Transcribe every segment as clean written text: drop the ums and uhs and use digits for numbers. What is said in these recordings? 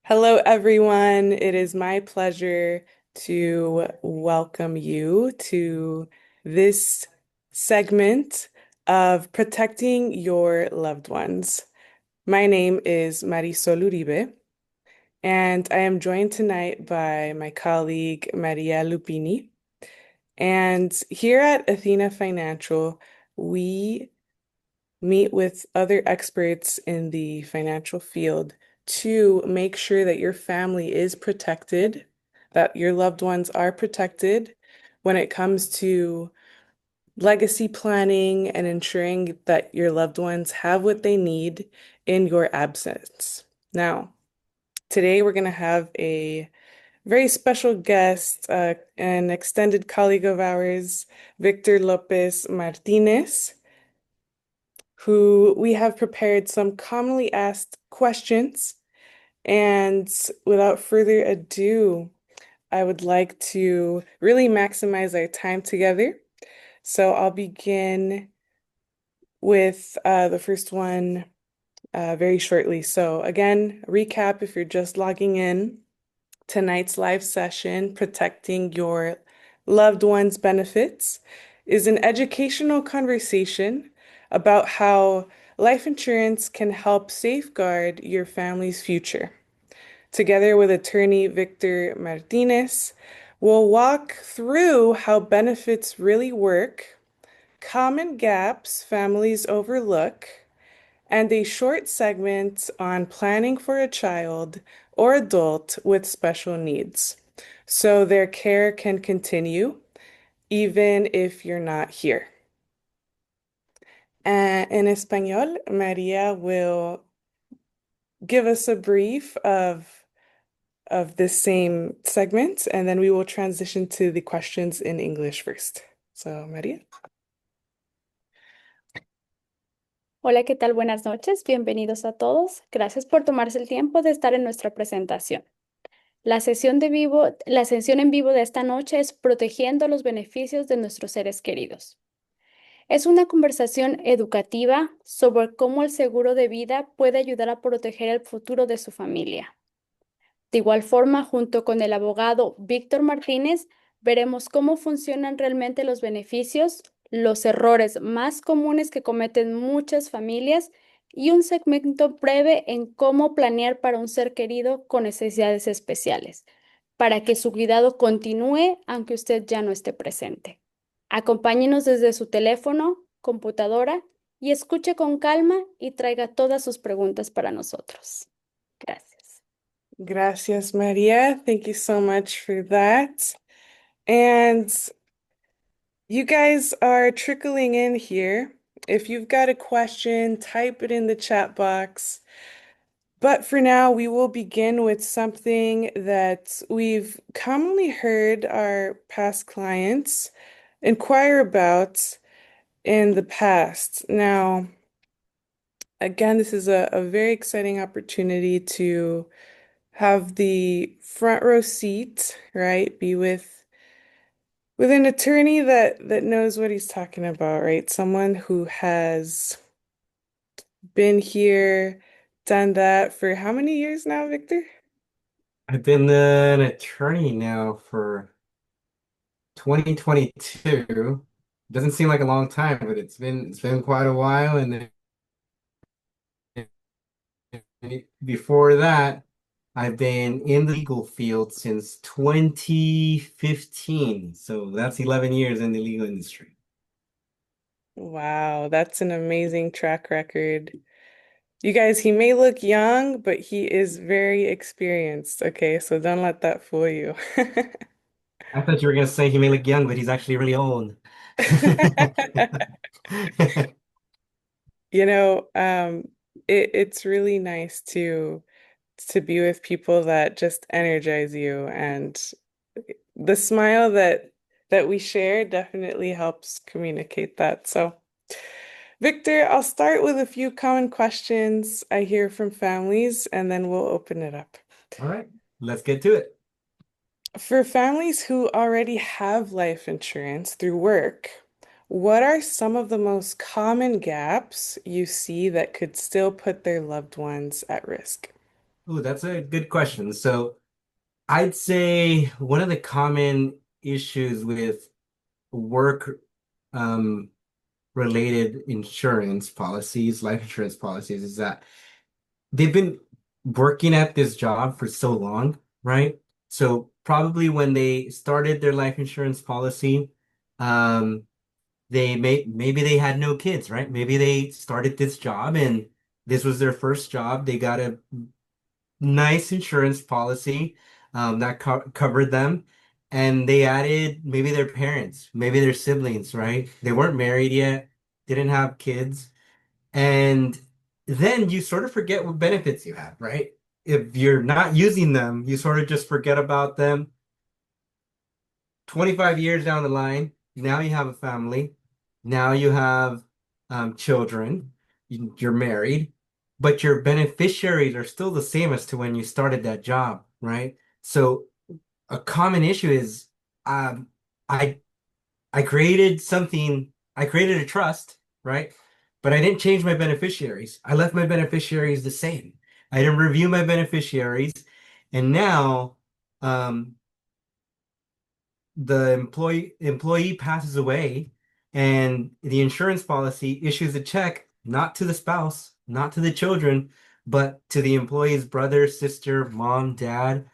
Hello, everyone. It is my pleasure to welcome you to this segment of protecting your loved ones. My name is Marysol Uribe, and I am joined tonight by my colleague Maria Lupini. And here at Athena Financial, we meet with other experts in the financial field to make sure that your family is protected, that your loved ones are protected when it comes to legacy planning and ensuring that your loved ones have what they need in your absence. Now, today we're going to have a very special guest, an extended colleague of ours, Victor Lopez Martinez, who we have prepared some commonly asked questions. And without further ado, I would like to really maximize our time together. So I'll begin with the first one very shortly. So, again, recap if you're just logging in. Tonight's live session, Protecting Your Loved Ones' Benefits, is an educational conversation about how life insurance can help safeguard your family's future. Together with attorney Victor Martinez, we'll walk through how benefits really work, common gaps families overlook, and a short segment on planning for a child or adult with special needs so their care can continue even if you're not here. In Espanol, Maria will give us a brief of this same segment, and then we will transition to the questions in English first. So, Maria. Hola, ¿qué tal? Buenas noches. Bienvenidos a todos. Gracias por tomarse el tiempo de estar en nuestra presentación. La sesión en vivo de esta noche es Protegiendo los beneficios de nuestros seres queridos. Es una conversación educativa sobre cómo el seguro de vida puede ayudar a proteger el futuro de su familia. De igual forma, junto con el abogado Víctor Martínez, veremos cómo funcionan realmente los beneficios, los errores más comunes que cometen muchas familias y un segmento breve en cómo planear para un ser querido con necesidades especiales, para que su cuidado continúe aunque usted ya no esté presente. Acompáñenos desde su teléfono, computadora y escuche con calma y traiga todas sus preguntas para nosotros. Gracias. Gracias, Maria. Thank you so much for that. And you guys are trickling in here. If you've got a question, type it in the chat box. But for now, we will begin with something that we've commonly heard our past clients inquire about in the past. Now, again, this is a very exciting opportunity to have the front row seat, right? Be with an attorney that knows what he's talking about, right? Someone who has been here, done that for how many years now, Victor? I've been an attorney now for 2022. Doesn't seem like a long time, but it's been quite a while. And then before that, I've been in the legal field since 2015. So that's 11 years in the legal industry. Wow, that's an amazing track record. You guys, he may look young, but he is very experienced. Okay, so don't let that fool you. I thought you were gonna say he may look young, but he's actually really old. You know, it's really nice to be with people that just energize you, and the smile that we share definitely helps communicate that. So, Victor, I'll start with a few common questions I hear from families, and then we'll open it up. All right, let's get to it. For families who already have life insurance through work, what are some of the most common gaps you see that could still put their loved ones at risk? Oh, that's a good question. So I'd say one of the common issues with work um, related insurance policies, life insurance policies, is that they've been working at this job for so long, right? So probably when they started their life insurance policy, um, maybe they had no kids, right? Maybe they started this job and this was their first job. They got a nice insurance policy that covered them. And they added maybe their parents, maybe their siblings, right? They weren't married yet, didn't have kids. And then you sort of forget what benefits you have, right? If you're not using them, you sort of just forget about them. 25 years down the line, now you have a family. Now you have children. You're married, but your beneficiaries are still the same as to when you started that job, right? So a common issue is um, I I created a trust, right? But I didn't change my beneficiaries. I left my beneficiaries the same. I didn't review my beneficiaries. And now um, the employee passes away and the insurance policy issues a check not to the spouse, not to the children, but to the employee's brother, sister, mom, dad.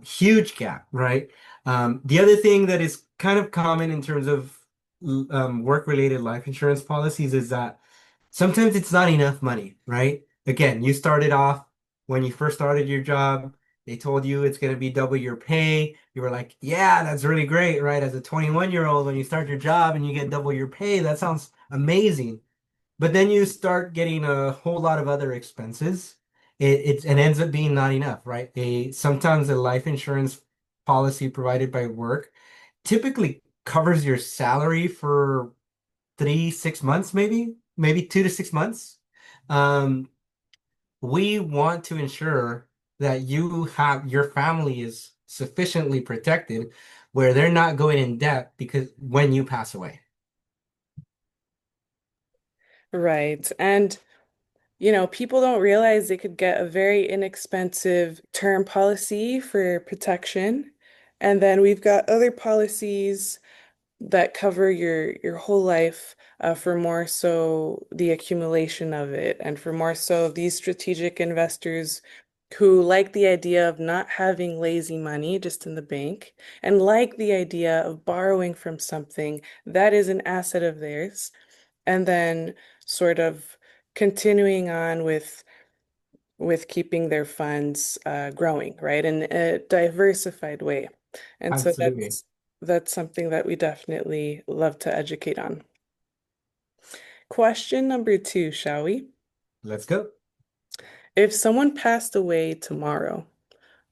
Huge gap, right? The other thing that is kind of common in terms of work-related life insurance policies is that sometimes it's not enough money, right? Again, you started off when you first started your job, they told you it's going to be double your pay. You were like, yeah, that's really great, right? As a 21-year-old, when you start your job and you get double your pay, that sounds amazing. But then you start getting a whole lot of other expenses. It ends up being not enough, right? Sometimes a life insurance policy provided by work typically covers your salary for 3, 6 months, maybe 2 to 6 months. Um, we want to ensure that you have your family is sufficiently protected where they're not going in debt because when you pass away. Right. And people don't realize they could get a very inexpensive term policy for protection. And then we've got other policies that cover your whole life for more so the accumulation of it, and for more so these strategic investors who like the idea of not having lazy money just in the bank and like the idea of borrowing from something that is an asset of theirs, and then sort of continuing on with keeping their funds growing, right, in a diversified way. And so Absolutely. that's something that we definitely love to educate on. Question number two, shall we? Let's go. If someone passed away tomorrow,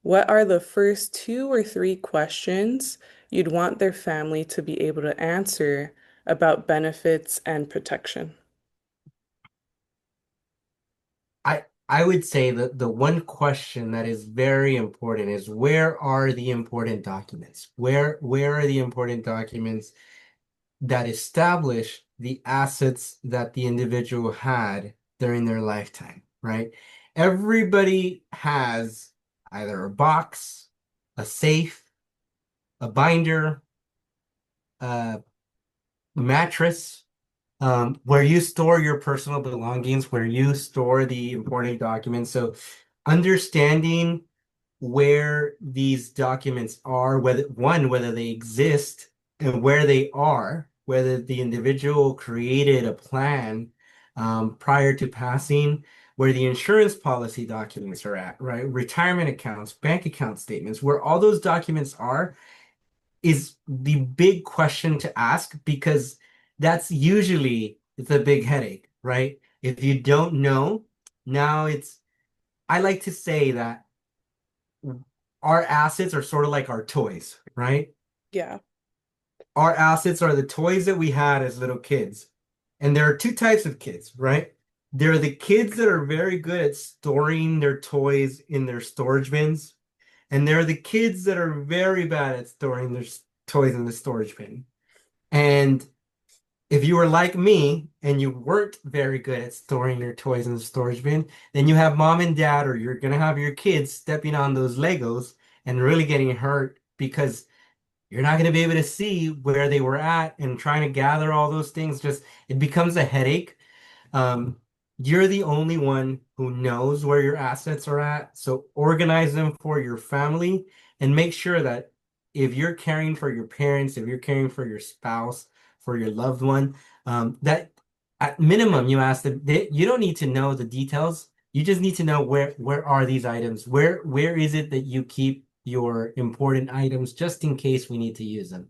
what are the first two or three questions you'd want their family to be able to answer about benefits and protection? I would say that the one question that is very important is where are the important documents? Where are the important documents that establish the assets that the individual had during their lifetime, right? Everybody has either a box, a safe, a binder, a mattress, where you store your personal belongings, where you store the important documents. So understanding where these documents are, whether they exist and where they are, whether the individual created a plan prior to passing, where the insurance policy documents are at, right? Retirement accounts, bank account statements, where all those documents are is the big question to ask because that's usually it's a big headache, right? If you don't know, now I like to say that our assets are sort of like our toys, right? Yeah. Our assets are the toys that we had as little kids. And there are two types of kids, right? There are the kids that are very good at storing their toys in their storage bins, and there are the kids that are very bad at storing their toys in the storage bin. And If you were like me and you weren't very good at storing your toys in the storage bin, then you have mom and dad, or you're gonna have your kids stepping on those Legos and really getting hurt because you're not gonna be able to see where they were at, and trying to gather all those things just it becomes a headache. Um, you're the only one who knows where your assets are at, so organize them for your family and make sure that if you're caring for your parents, if you're caring for your spouse, for your loved one, that at minimum you ask them, you don't need to know the details. You just need to know where are these items? Where is it that you keep your important items just in case we need to use them?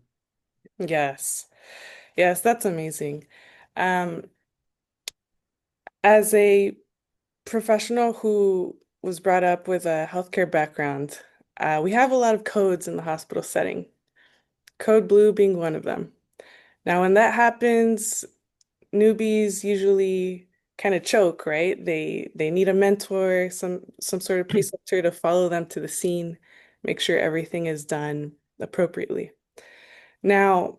Yes. Yes, that's amazing. Um, as a professional who was brought up with a healthcare background, we have a lot of codes in the hospital setting, code blue being one of them. Now, when that happens, newbies usually kind of choke, right? They need a mentor, some sort of preceptor to follow them to the scene, make sure everything is done appropriately. Now,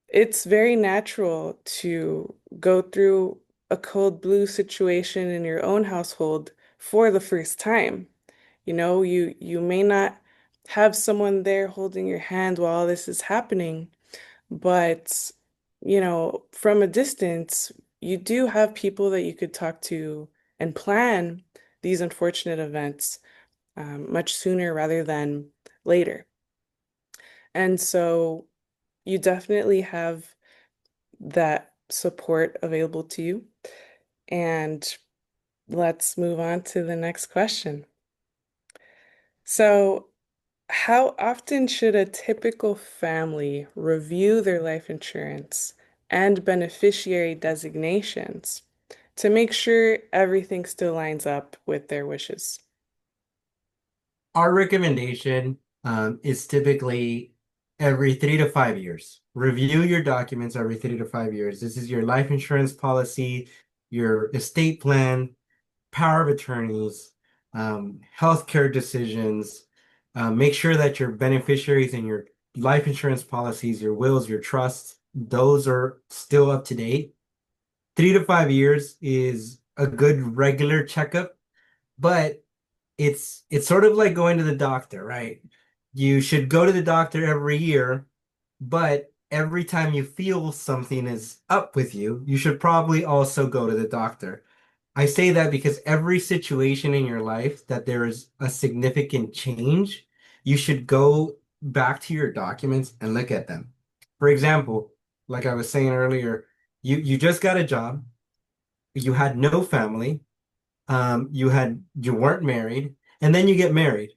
it's very natural to go through a cold blue situation in your own household for the first time. You may not have someone there holding your hand while this is happening, but from a distance, you do have people that you could talk to and plan these unfortunate events much sooner rather than later. And so you definitely have that support available to you. And let's move on to the next question. So, how often should a typical family review their life insurance and beneficiary designations to make sure everything still lines up with their wishes? Our recommendation is typically every 3 to 5 years. Review your documents every 3 to 5 years. This is your life insurance policy, your estate plan, power of attorneys, healthcare decisions. Make sure that your beneficiaries and your life insurance policies, your wills, your trusts, those are still up to date. 3 to 5 years is a good regular checkup, but it's sort of like going to the doctor, right? You should go to the doctor every year, but every time you feel something is up with you, you should probably also go to the doctor. I say that because every situation in your life that there is a significant change, you should go back to your documents and look at them. For example, like I was saying earlier, you just got a job, you had no family, you weren't married, and then you get married.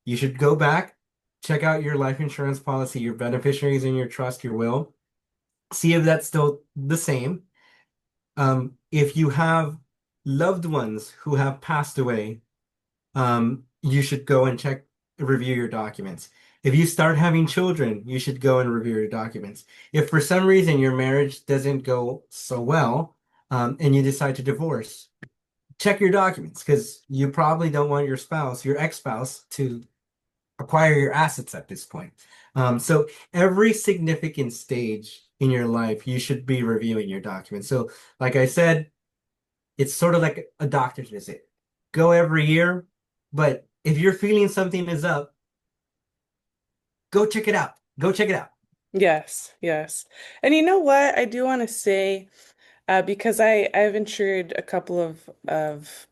You should go back, check out your life insurance policy, your beneficiaries in your trust, your will, see if that's still the same. If you have loved ones who have passed away, you should go and review your documents. If you start having children, you should go and review your documents. If for some reason your marriage doesn't go so well, and you decide to divorce, check your documents because you probably don't want your spouse, your ex-spouse, to acquire your assets at this point. So every significant stage in your life, you should be reviewing your documents. So, like I said, it's sort of like a doctor's visit. Go every year, but if you're feeling something is up, go check it out. Go check it out. Yes, yes. And you know what? I do want to say, because I've insured a couple of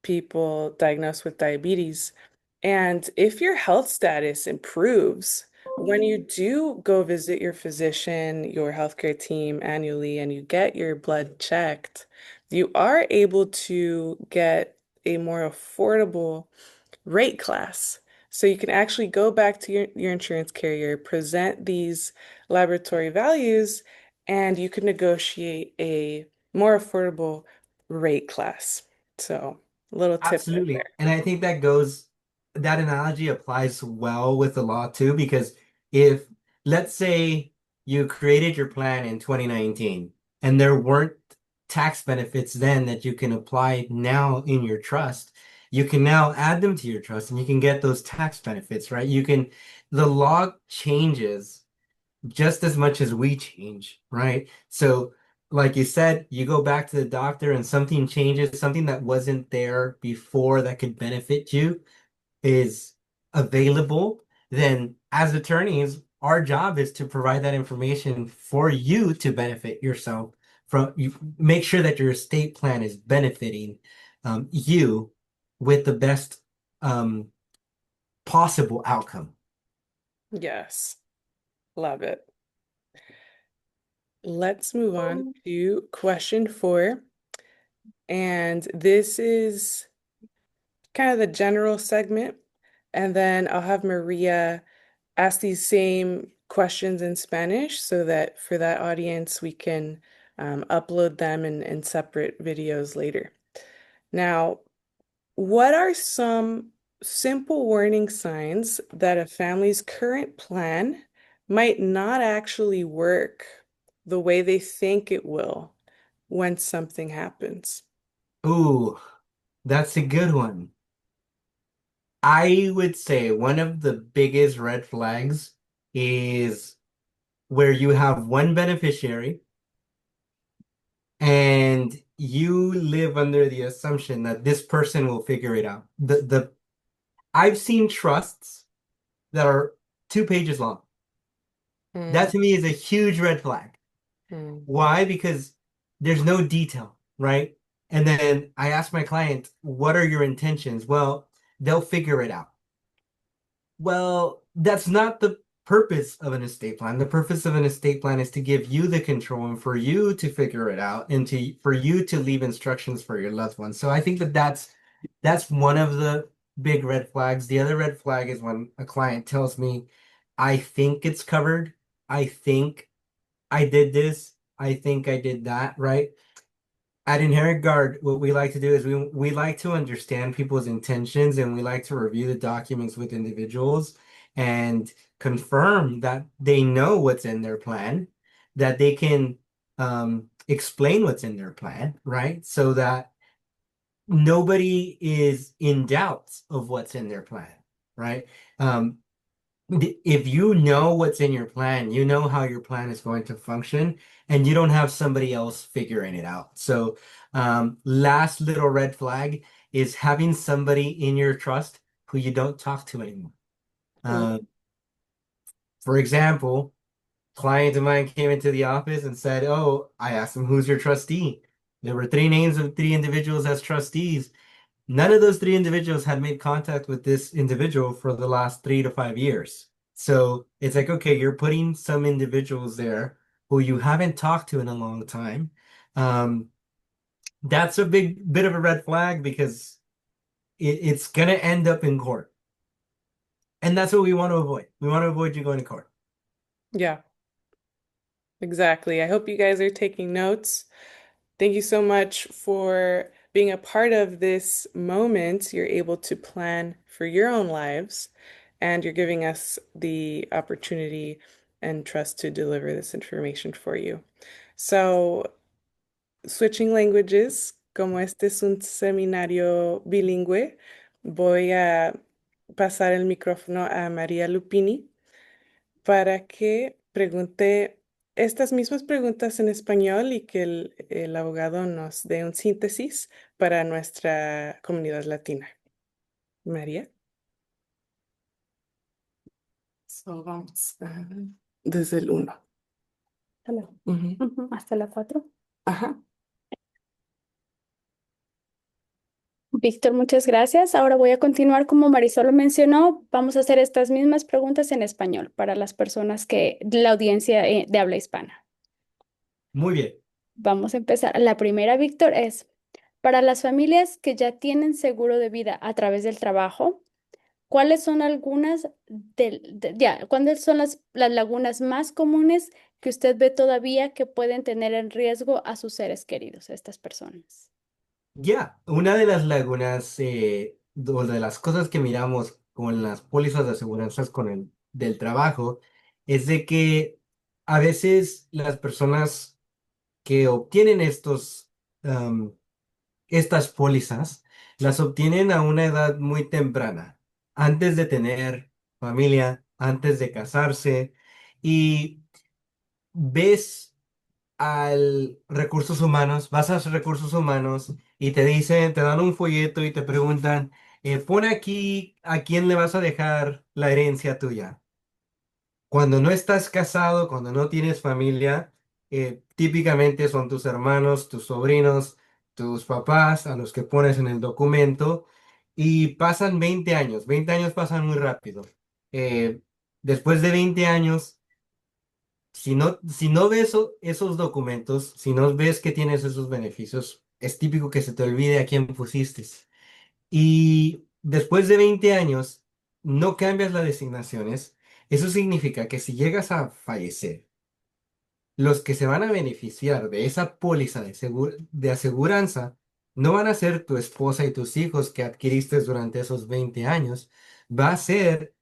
people diagnosed with diabetes. And if your health status improves when you do go visit your physician, your healthcare team annually, and you get your blood checked, you are able to get a more affordable rate class. So you can actually go back to your insurance carrier, present these laboratory values, and you can negotiate a more affordable rate class. So, a little tip right Absolutely. there. And I think that analogy applies well with the law too, because if, let's say, you created your plan in 2019 and there weren't tax benefits then that you can apply now in your trust, you can now add them to your trust and you can get those tax benefits, right? The law changes just as much as we change, right? So like you said, you go back to the doctor and something changes, something that wasn't there before that could benefit you is available, then as attorneys, our job is to provide that information for you to benefit yourself from you, make sure that your estate plan is benefiting you with the best um, possible outcome. Yes, love it. Let's move on to question 4. And this is kind of the general segment. And then I'll have Maria ask these same questions in Spanish so that for that audience, we can upload them in separate videos later. Now, what are some simple warning signs that a family's current plan might not actually work the way they think it will when something happens? Ooh, that's a good one. I would say one of the biggest red flags is where you have one beneficiary and you live under the assumption that this person will figure it out. The I've seen trusts that are 2 pages long. That Mm, to me is a huge red flag. mm, Why? Because there's no detail, right? And then I ask my client, what are your intentions? Well, they'll figure it out. Well, that's not the purpose of an estate plan. The purpose of an estate plan is to give you the control and for you to figure it out and to for you to leave instructions for your loved ones. So I think that that's one of the big red flags. The other red flag is when a client tells me, I think it's covered. I think I did this. I think I did that, right? At Inherent Guard, what we like to do is we like to understand people's intentions and we like to review the documents with individuals and confirm that they know what's in their plan, that they can explain what's in their plan, right? So that nobody is in doubt of what's in their plan, right? Um, if you know what's in your plan, you know how your plan is going to function, and you don't have somebody else figuring it out. So, last little red flag is having somebody in your trust who you don't talk to anymore. mm, Uh, for example, client of mine came into the office and said, "Oh, I asked him who's your trustee." There were 3 names of 3 individuals as trustees. None of those 3 individuals had made contact with this individual for the last 3 to 5 years. So it's like, okay, you're putting some individuals there who you haven't talked to in a long time. Um, that's a big bit of a red flag because it's going to end up in court. And that's what we want to avoid. We want to avoid you going to court. yeah, exactly. I hope you guys are taking notes. Thank you so much for being a part of this moment. You're able to plan for your own lives, and you're giving us the opportunity and trust to deliver this information for you. So, switching languages, como este es un seminario bilingüe, voy a pasar el micrófono a María Lupini para que pregunte estas mismas preguntas en español y que el abogado nos dé un síntesis para nuestra comunidad latina. María. So, vamos desde el 1. Hello. Ujú. Hasta la 4. Ajá. Víctor, muchas gracias. Ahora voy a continuar como Marysol lo mencionó. Vamos a hacer estas mismas preguntas en español para las personas que, la audiencia de habla hispana. Muy bien. Vamos a empezar. La primera, Víctor, es para las familias que ya tienen seguro de vida a través del trabajo, ¿cuáles son algunas cuáles son las lagunas más comunes que usted ve todavía que pueden tener en riesgo a sus seres queridos, a estas personas? Ya, una de las lagunas o de las cosas que miramos con las pólizas de aseguranzas con el del trabajo es de que a veces las personas que obtienen estas pólizas las obtienen a una edad muy temprana, antes de tener familia, antes de casarse, y ves al recursos humanos, vas a recursos humanos y te dicen, te dan un folleto y te preguntan, pon aquí a quién le vas a dejar la herencia tuya. Cuando no estás casado, cuando no tienes familia, típicamente son tus hermanos, tus sobrinos, tus papás a los que pones en el documento y pasan 20 años. 20 años pasan muy rápido. Eh, Después de 20 años, si no ves esos documentos, si no ves que tienes esos beneficios, es típico que se te olvide a quién pusiste. Y después de 20 años, no cambias las designaciones. Eso significa que si llegas a fallecer, los que se van a beneficiar de esa póliza de aseguranza no van a ser tu esposa y tus hijos que adquiriste durante esos 20 años. Va a ser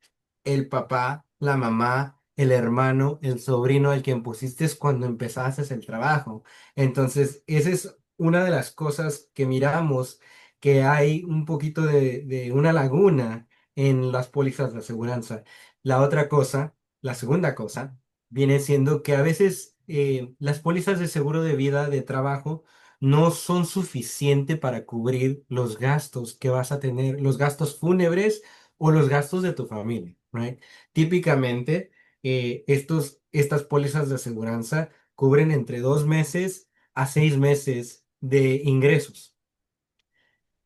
el papá, la mamá, el hermano, el sobrino al quien pusiste cuando empezaste el trabajo. Entonces, esa es una de las cosas que miramos, que hay un poquito de una laguna en las pólizas de aseguranza. La otra cosa, la segunda cosa, viene siendo que a veces las pólizas de seguro de vida de trabajo no son suficientes para cubrir los gastos que vas a tener, los gastos fúnebres o los gastos de tu familia, right? Típicamente, estas pólizas de aseguranza cubren entre 2 meses a 6 meses de ingresos.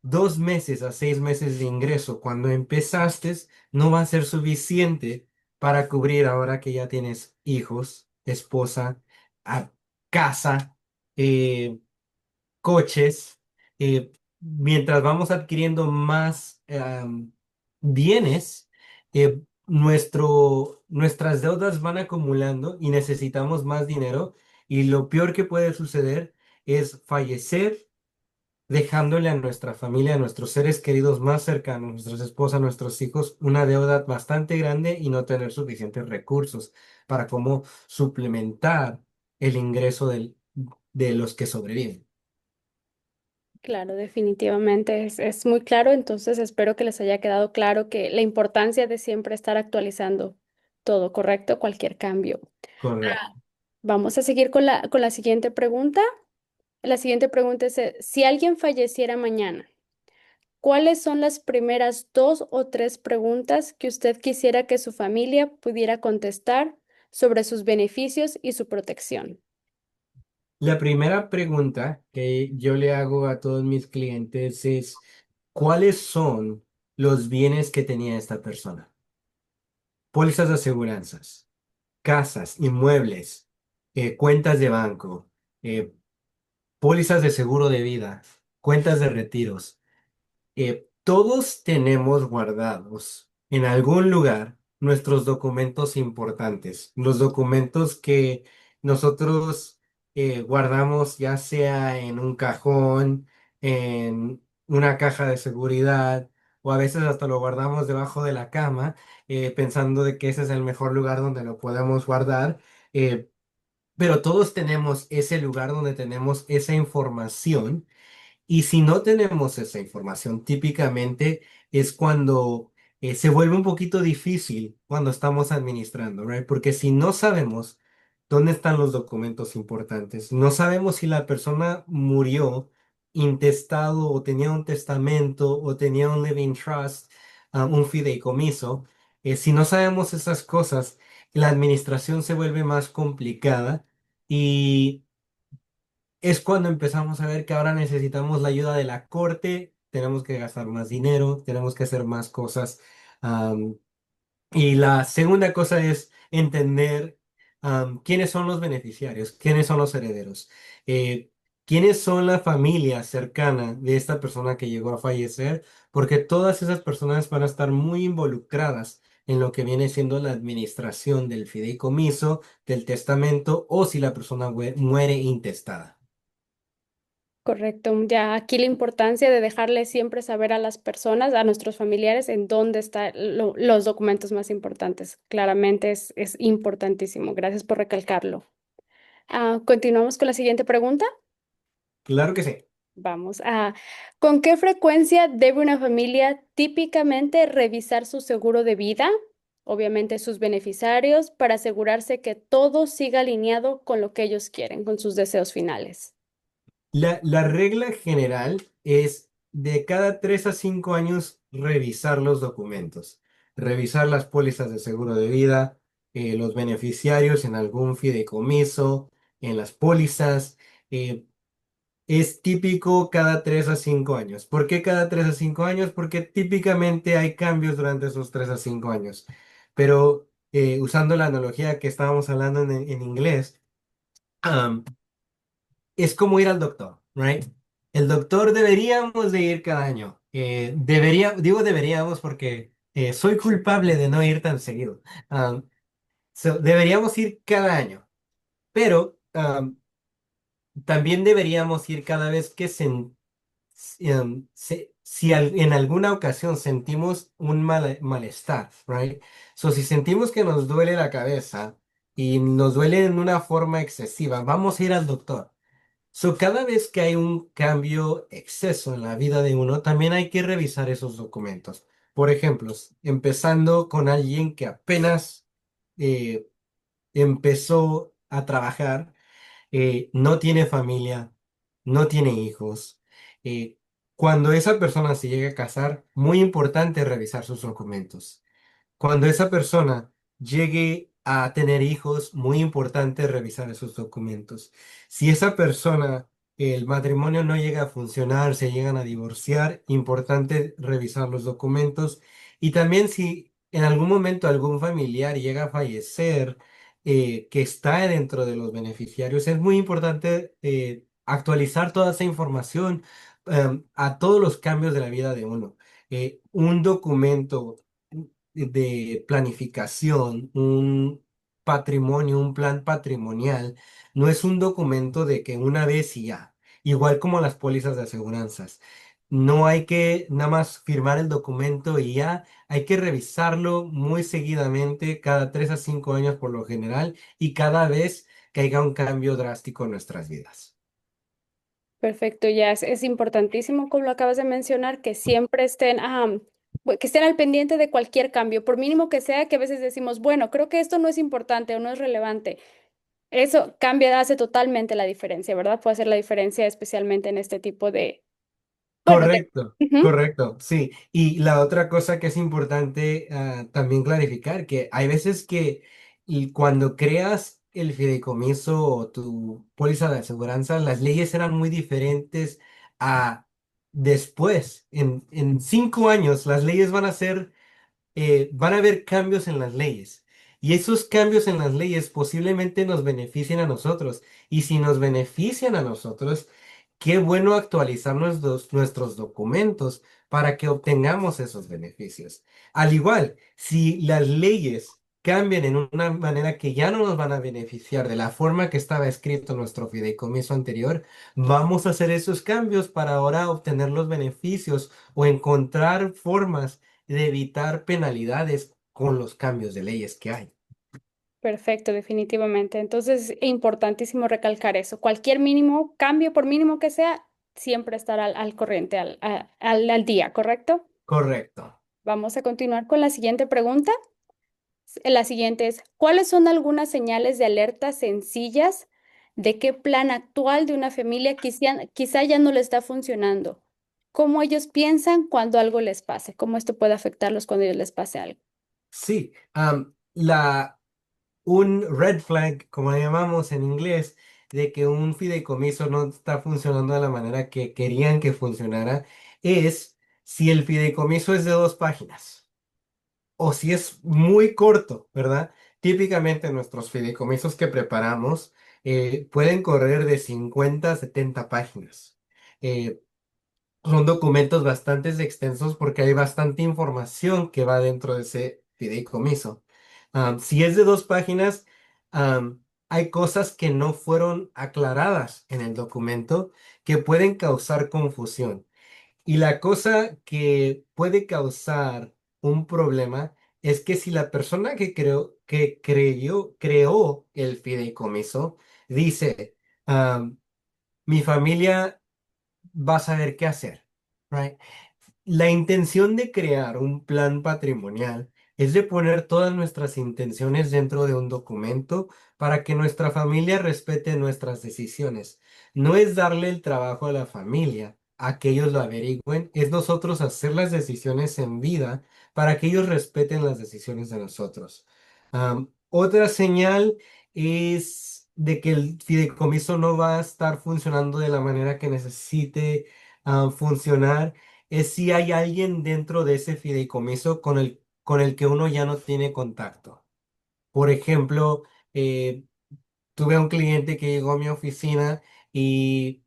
2 meses a 6 meses de ingreso cuando empezaste no va a ser suficiente para cubrir ahora que ya tienes hijos, esposa, a- casa, eh, coches. Mientras vamos adquiriendo más bienes, nuestras deudas van acumulando y necesitamos más dinero. Y lo peor que puede suceder es fallecer dejándole a nuestra familia, a nuestros seres queridos más cercanos, nuestras esposas, nuestros hijos, una deuda bastante grande y no tener suficientes recursos para cómo suplementar el ingreso de los que sobreviven. Claro, definitivamente es muy claro, entonces espero que les haya quedado claro que la importancia de siempre estar actualizando todo, ¿correcto? Cualquier cambio. Correcto. Ah, vamos a seguir con la siguiente pregunta. La siguiente pregunta es, si alguien falleciera mañana, ¿cuáles son las primeras dos o tres preguntas que usted quisiera que su familia pudiera contestar sobre sus beneficios y su protección? La primera pregunta que yo le hago a todos mis clientes es, ¿cuáles son los bienes que tenía esta persona? Pólizas de aseguranzas, casas, inmuebles, cuentas de banco, eh, pólizas de seguro de vida, cuentas de retiros. Todos tenemos guardados en algún lugar nuestros documentos importantes, los documentos que nosotros guardamos ya sea en un cajón, en una caja de seguridad o a veces hasta lo guardamos debajo de la cama, pensando de que ese es el mejor lugar donde lo podemos guardar. eh, pero todos tenemos ese lugar donde tenemos esa información y si no tenemos esa información, típicamente es cuando se vuelve un poquito difícil cuando estamos administrando, ¿right? Porque si no sabemos dónde están los documentos importantes, no sabemos si la persona murió intestado o tenía un testamento o tenía un living trust, un fideicomiso, si no sabemos esas cosas, la administración se vuelve más complicada y es cuando empezamos a ver que ahora necesitamos la ayuda de la corte, tenemos que gastar más dinero, tenemos que hacer más cosas. am, y la segunda cosa es entender quiénes son los beneficiarios, quiénes son los herederos, eh, quiénes son la familia cercana de esta persona que llegó a fallecer, porque todas esas personas van a estar muy involucradas en lo que viene siendo la administración del fideicomiso, del testamento o si la persona muere intestada. Correcto. Ya aquí la importancia de dejarle siempre saber a las personas, a nuestros familiares, en dónde están los documentos más importantes. Claramente es importantísimo. Gracias por recalcarlo. Continuamos con la siguiente pregunta. Claro que sí. Vamos a, ¿con qué frecuencia debe una familia típicamente revisar su seguro de vida? obviamente sus beneficiarios, para asegurarse que todo siga alineado con lo que ellos quieren, con sus deseos finales. La regla general es de cada 3 a 5 años revisar los documentos, revisar las pólizas de seguro de vida, los beneficiarios en algún fideicomiso, en las pólizas. eh, es típico cada 3 a 5 años. ¿Por qué cada 3 a 5 años? Porque típicamente hay cambios durante esos 3 a 5 años. Pero usando la analogía que estábamos hablando en inglés, es como ir al doctor, ¿right? El doctor deberíamos de ir cada año. Digo deberíamos porque soy culpable de no ir tan seguido. Deberíamos ir cada año, pero también deberíamos ir cada vez que si en alguna ocasión sentimos un malestar, ¿right? Si sentimos que nos duele la cabeza y nos duele en una forma excesiva, vamos a ir al doctor. Cada vez que hay un cambio exceso en la vida de uno, también hay que revisar esos documentos. Por ejemplo, empezando con alguien que apenas eh, empezó a trabajar, no tiene familia, no tiene hijos. eh, Cuando esa persona se llega a casar, muy importante revisar sus documentos. Cuando esa persona llegue a tener hijos, muy importante revisar esos documentos. Si esa persona, el matrimonio no llega a funcionar, se llegan a divorciar, importante revisar los documentos. Y también si en algún momento algún familiar llega a fallecer, que está dentro de los beneficiarios, es muy importante actualizar toda esa información a todos los cambios de la vida de uno. Un documento de planificación, un patrimonio, un plan patrimonial, no es un documento de que una vez y ya, igual como las pólizas de aseguranzas. No hay que nada más firmar el documento y ya, hay que revisarlo muy seguidamente, cada 3 a 5 años por lo general, y cada vez que haya un cambio drástico en nuestras vidas. Perfecto, ya es importantísimo, como lo acabas de mencionar, que siempre estén, que estén al pendiente de cualquier cambio, por mínimo que sea, que a veces decimos, bueno, creo que esto no es importante o no es relevante. Eso cambia, hace totalmente la diferencia, ¿verdad? Puede hacer la diferencia especialmente en este tipo de, bueno, Correcto, ujú. correcto, sí. Y la otra cosa que es importante también clarificar, que hay veces que cuando creas el fideicomiso o tu póliza de aseguranza, las leyes eran muy diferentes a después. En 5 años, las leyes van a haber cambios en las leyes. Y esos cambios en las leyes posiblemente nos beneficien a nosotros. Y si nos benefician a nosotros, qué bueno actualizar nuestros documentos para que obtengamos esos beneficios. Al igual, si las leyes cambian en una manera que ya no nos van a beneficiar de la forma que estaba escrito nuestro fideicomiso anterior, vamos a hacer esos cambios para ahora obtener los beneficios o encontrar formas de evitar penalidades con los cambios de leyes que hay. Perfecto, definitivamente. Entonces, es importantísimo recalcar eso. Cualquier mínimo cambio, por mínimo que sea, siempre estar al corriente, al día, ¿correcto? Correcto. Vamos a continuar con la siguiente pregunta. La siguiente es, ¿cuáles son algunas señales de alerta sencillas de qué plan actual de una familia quizá ya no le está funcionando? ¿Cómo ellos piensan cuando algo les pase? ¿Cómo esto puede afectarlos cuando a ellos les pase algo? Sí, un red flag, como le llamamos en inglés, de que un fideicomiso no está funcionando de la manera que querían que funcionara, es si el fideicomiso es de 2 páginas o si es muy corto, ¿verdad? Típicamente nuestros fideicomisos que preparamos pueden correr de 50 a 70 páginas. Eh, Son documentos bastante extensos porque hay bastante información que va dentro de ese fideicomiso. Si es de 2 páginas, hay cosas que no fueron aclaradas en el documento que pueden causar confusión. Y la cosa que puede causar un problema es que si la persona creó el fideicomiso, dice, mi familia va a saber qué hacer, right? La intención de crear un plan patrimonial es de poner todas nuestras intenciones dentro de un documento para que nuestra familia respete nuestras decisiones. No es darle el trabajo a la familia, a que ellos lo averigüen, es nosotros hacer las decisiones en vida para que ellos respeten las decisiones de nosotros. Otra señal es de que el fideicomiso no va a estar funcionando de la manera que necesite funcionar, es si hay alguien dentro de ese fideicomiso con el que uno ya no tiene contacto. Por ejemplo, eh, tuve a un cliente que llegó a mi oficina y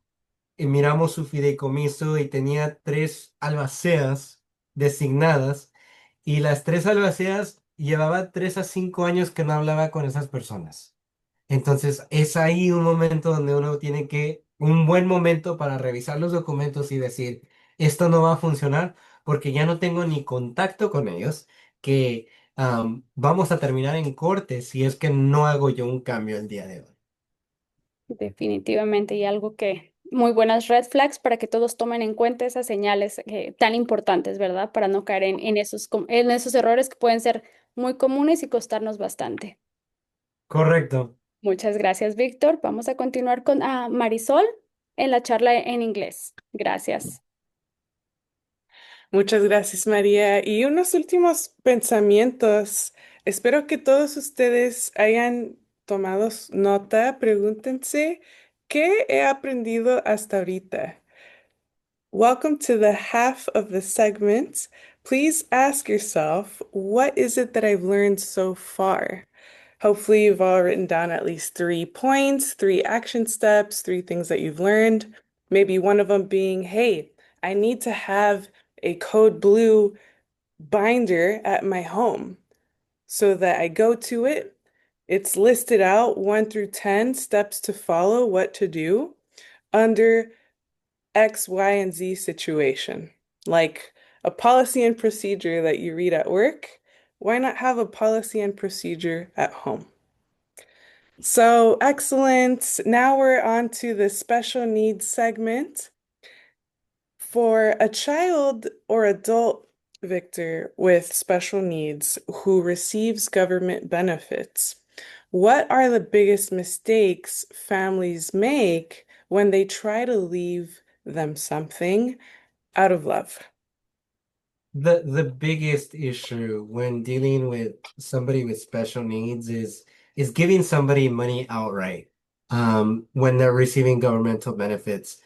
miramos su fideicomiso y tenía tres albaceas designadas y las tres albaceas llevaba 3 a 5 años que no hablaba con esas personas. Entonces es ahí un momento donde uno tiene un buen momento para revisar los documentos y decir, esto no va a funcionar porque ya no tengo ni contacto con ellos, que vamos a terminar en corte si es que no hago yo un cambio el día de hoy. Definitivamente, y algo que muy buenas red flags para que todos tomen en cuenta esas señales tan importantes, ¿verdad? Para no caer en esos errores que pueden ser muy comunes y costarnos bastante. Correcto. Muchas gracias, Víctor. Vamos a continuar con Marisol en la charla en inglés. Gracias. Muchas gracias, María. Y unos últimos pensamientos. Espero que todos ustedes hayan tomado nota. Pregúntense, ¿qué he aprendido hasta ahorita? Welcome to the half of the segment. Please ask yourself, what is it that I've learned so far? Hopefully, you've all written down at least 3 points, 3 action steps, 3 things that you've learned. Maybe one of them being, hey, I need to have a code blue binder at my home so that I go to it. It's listed out 1 through 10 steps to follow, what to do under X, Y, and Z situation. Like a policy and procedure that you read at work, why not have a policy and procedure at home? So excellent. Now we're on to the special needs segment. For a child or adult, Victor, with special needs who receives government benefits, what are the biggest mistakes families make when they try to leave them something out of love? The biggest issue when dealing with somebody with special needs is giving somebody money outright when they're receiving governmental benefits.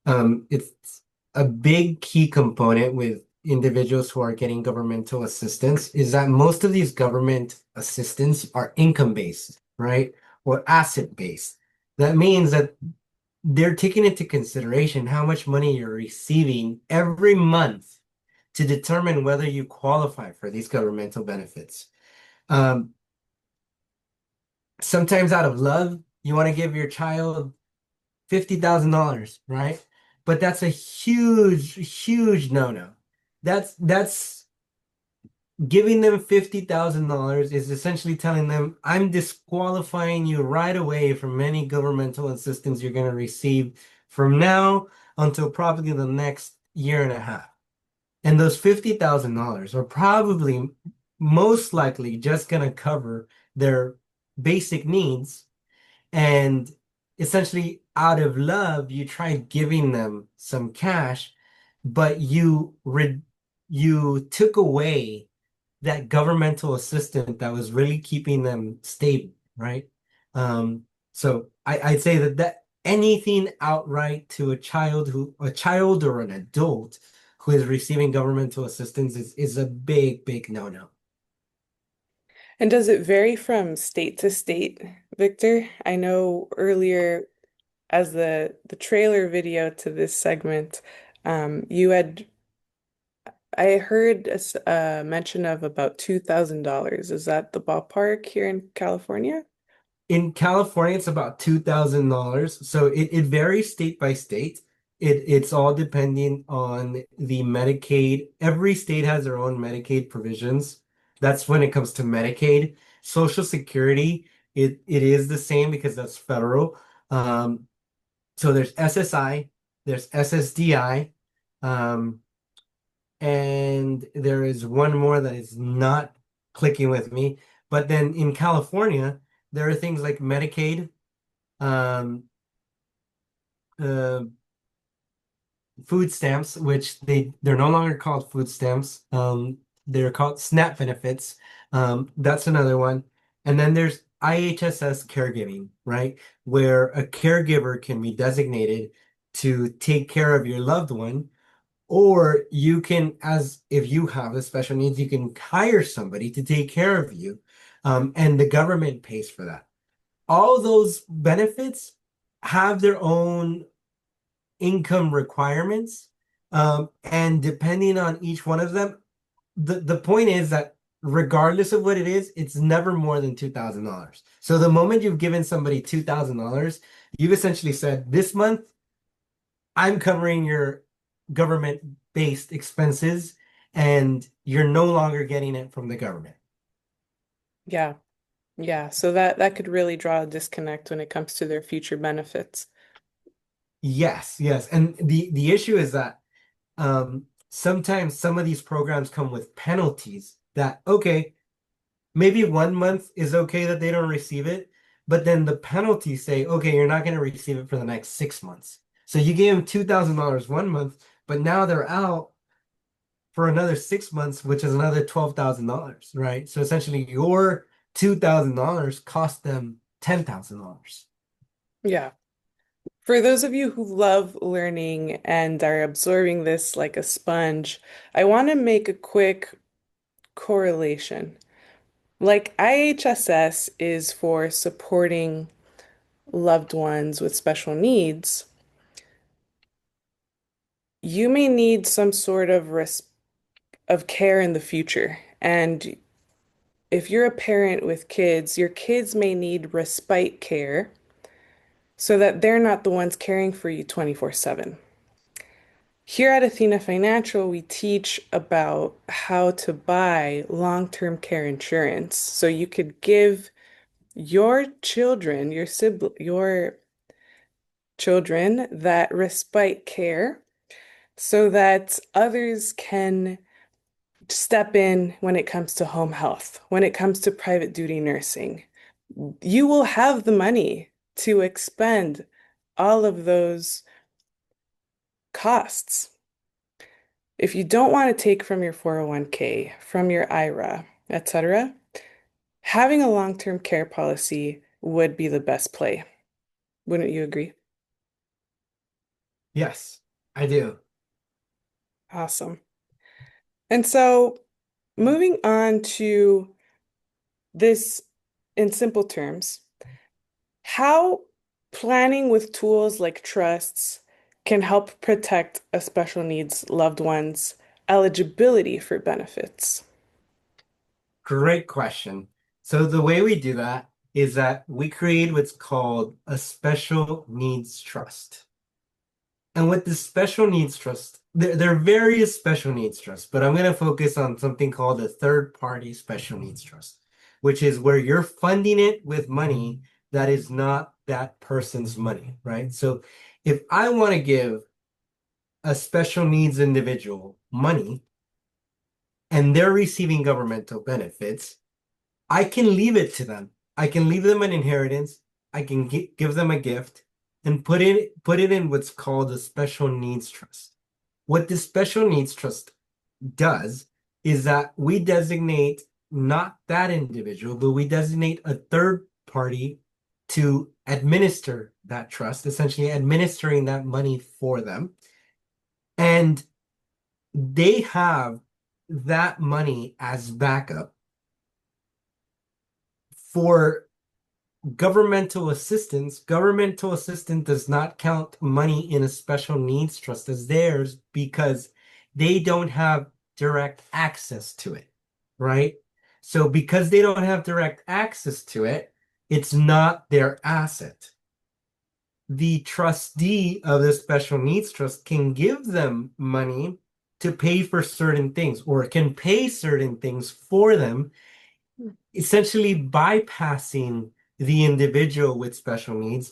It's a big key component with individuals who are getting governmental assistance is that most of these government assistance are income based, right? Or asset based. That means that they're taking into consideration how much money you're receiving every month to determine whether you qualify for these governmental benefits. Um, Sometimes out of love, you want to give your child $50,000, right? But that's a huge, huge no-no. That's giving them $50,000 is essentially telling them, I'm disqualifying you right away from any governmental assistance you're going to receive from now until probably the next year and a half. And those $50,000 are probably most likely just going to cover their basic needs. And essentially, out of love, you try giving them some cash, but you took away that governmental assistant that was really keeping them stable, right? So I'd say that anything outright to a child or an adult who is receiving governmental assistance is a big, big no-no. And does it vary from state to state, Victor? I know earlier, as the trailer video to this segment, you had I heard a mention of about $2,000. Is that the ballpark here in California? In California, it's about $2,000. So it varies state by state. It's all depending on the Medicaid. Every state has their own Medicaid provisions. That's when it comes to Medicaid. Social Security, it is the same because that's federal. Um, so there's SSI, there's SSDI, um, and there is one more that is not clicking with me. But then in California, there are things like Medicaid, um, uh, food stamps, which they're no longer called food stamps. They're called SNAP benefits. That's another one. And then there's IHSS caregiving, right? Where a caregiver can be designated to take care of your loved one, or you can, as if you have the special needs, you can hire somebody to take care of you, and the government pays for that. All those benefits have their own income requirements. And depending on each one of them, the point is that regardless of what it is, it's never more than $2,000. So the moment you've given somebody $2,000, you've essentially said, this month, I'm covering your government-based expenses, and you're no longer getting it from the government. Yeah. Yeah. So that could really draw a disconnect when it comes to their future benefits. Yes, yes. And the issue is that sometimes some of these programs come with penalties that, okay, maybe 1 month is okay that they don't receive it, but then the penalties say, okay, you're not going to receive it for the next 6 months. So you gave them $2,000 1 month, but now they're out for another 6 months, which is another $12,000, right? So essentially your $2,000 cost them $10,000. Yeah. For those of you who love learning and are absorbing this like a sponge, I want to make a quick correlation. Like IHSS is for supporting loved ones with special needs. You may need some sort of care in the future. And if you're a parent with kids, your kids may need respite care so that they're not the ones caring for you 24/7. Here at Athena Financial, we teach about how to buy long-term care insurance so you could give your children, your children that respite care so that others can step in when it comes to home health, when it comes to private duty nursing. You will have the money to expend all of those costs. If you don't want to take from your 401k, from your IRA, etc., having a long-term care policy would be the best play. Wouldn't you agree? Yes, I do. Awesome. And so moving on to this in simple terms, how planning with tools like trusts can help protect a special needs loved one's eligibility for benefits. Great question. So the way we do that is that we create what's called a special needs trust. And with the special needs trust, there are various special needs trusts, but I'm going to focus on something called a third-party special needs trust, which is where you're funding it with money that is not that person's money, right? So if I want to give a special needs individual money and they're receiving governmental benefits, I can leave it to them. I can leave them an inheritance. I can give them a gift and put it in what's called a special needs trust. What the special needs trust does is that we designate not that individual, but we designate a third party to administer that trust, essentially administering that money for them. And they have that money as backup for governmental assistance. Governmental assistance does not count money in a special needs trust as theirs because they don't have direct access to it, right? So because they don't have direct access to it, it's not their asset. The trustee of the special needs trust can give them money to pay for certain things or can pay certain things for them, essentially bypassing the individual with special needs.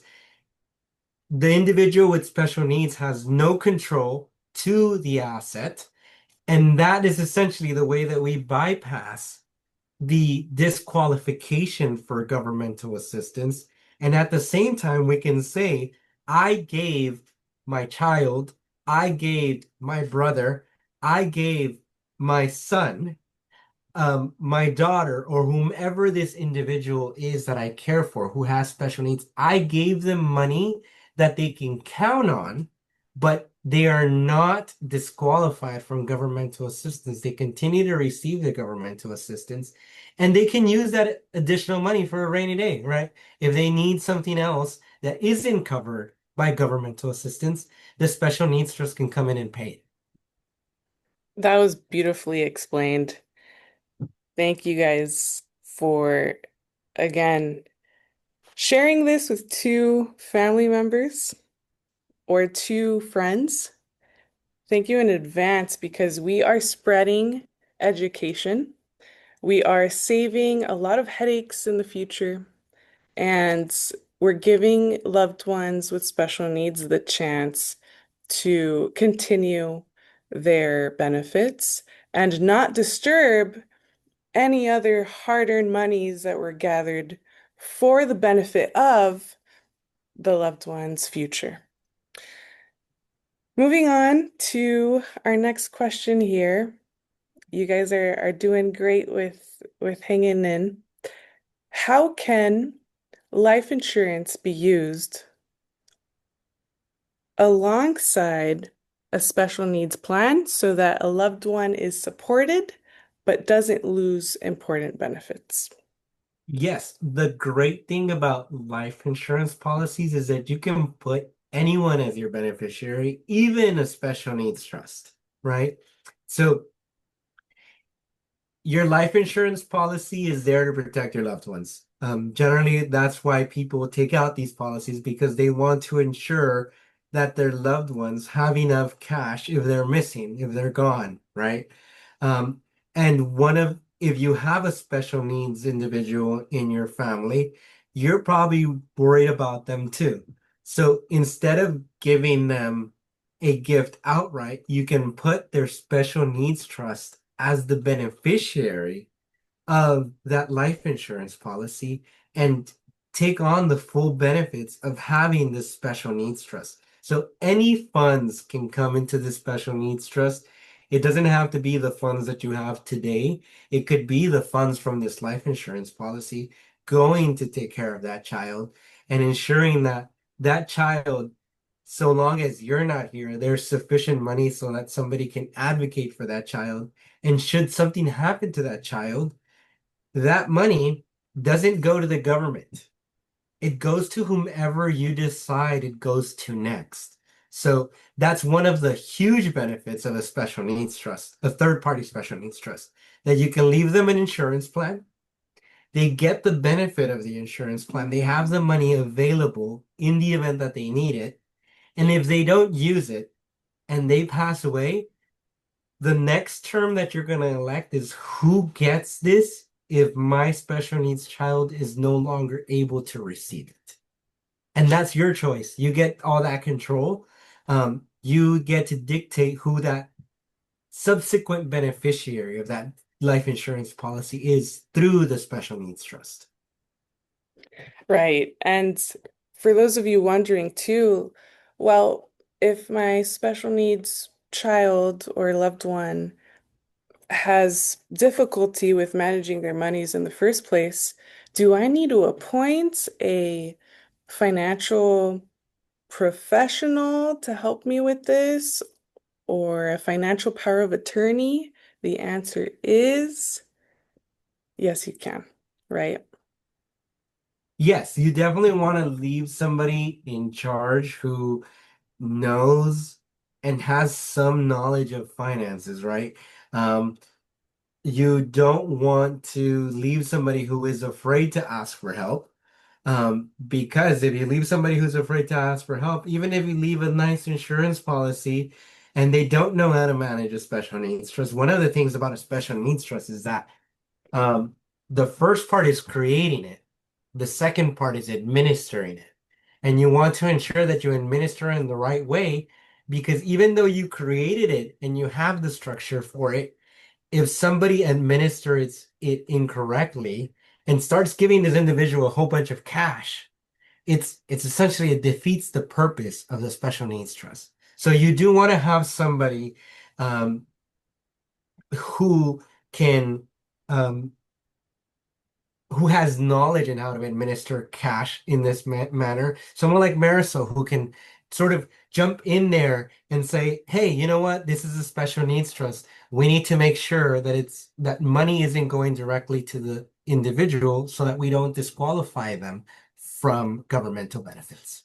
The individual with special needs has no control to the asset, and that is essentially the way that we bypass the disqualification for governmental assistance. And at the same time, we can say, I gave my child, I gave my brother, I gave my son, my daughter, or whomever this individual is that I care for who has special needs, I gave them money that they can count on, but they are not disqualified from governmental assistance. They continue to receive the governmental assistance, and they can use that additional money for a rainy day, right? If they need something else that isn't covered by governmental assistance, the special needs trust can come in and pay it. That was beautifully explained. Thank you guys for, again, sharing this with two family members or two friends. Thank you in advance because we are spreading education. We are saving a lot of headaches in the future, and we're giving loved ones with special needs the chance to continue their benefits and not disturb any other hard-earned monies that were gathered for the benefit of the loved one's future. Moving on to our next question here. You guys are doing great with hanging in. How can life insurance be used alongside a special needs plan so that a loved one is supported but doesn't lose important benefits? Yes, the great thing about life insurance policies is that you can put anyone as your beneficiary, even a special needs trust, right? So your life insurance policy is there to protect your loved ones. Generally, that's why people take out these policies because they want to ensure that their loved ones have enough cash if they're missing, if they're gone, right? Um, and if you have a special needs individual in your family, you're probably worried about them too. So instead of giving them a gift outright, you can put their special needs trust as the beneficiary of that life insurance policy and take on the full benefits of having this special needs trust. So any funds can come into this special needs trust. It doesn't have to be the funds that you have today. It could be the funds from this life insurance policy going to take care of that child and ensuring that that child, so long as you're not here, there's sufficient money so that somebody can advocate for that child. And should something happen to that child, that money doesn't go to the government. It goes to whomever you decide it goes to next. So that's one of the huge benefits of a special needs trust, a third-party special needs trust, that you can leave them an insurance plan. They get the benefit of the insurance plan. They have the money available in the event that they need it. And if they don't use it and they pass away, the next term that you're going to elect is who gets this if my special needs child is no longer able to receive it. And that's your choice. You get all that control. You get to dictate who that subsequent beneficiary of that life insurance policy is through the special needs trust. Right. And for those of you wondering too, well, if my special needs child or loved one has difficulty with managing their monies in the first place, do I need to appoint a financial professional to help me with this or a financial power of attorney? The answer is yes, you can, right? Yes, you definitely want to leave somebody in charge who knows and has some knowledge of finances, right? Um, you don't want to leave somebody who is afraid to ask for help. Because if you leave somebody who's afraid to ask for help, even if you leave a nice insurance policy and they don't know how to manage a special needs trust, one of the things about a special needs trust is that um, the first part is creating it. The second part is administering it. And you want to ensure that you administer it in the right way because even though you created it and you have the structure for it, if somebody administers it incorrectly and starts giving this individual a whole bunch of cash, it's essentially it defeats the purpose of the special needs trust. So you do want to have somebody um, who can um, who has knowledge in how to administer cash in this manner. Someone like Marysol who can sort of jump in there and say, "Hey, you know what? This is a special needs trust. We need to make sure that that money isn't going directly to the individual so that we don't disqualify them from governmental benefits."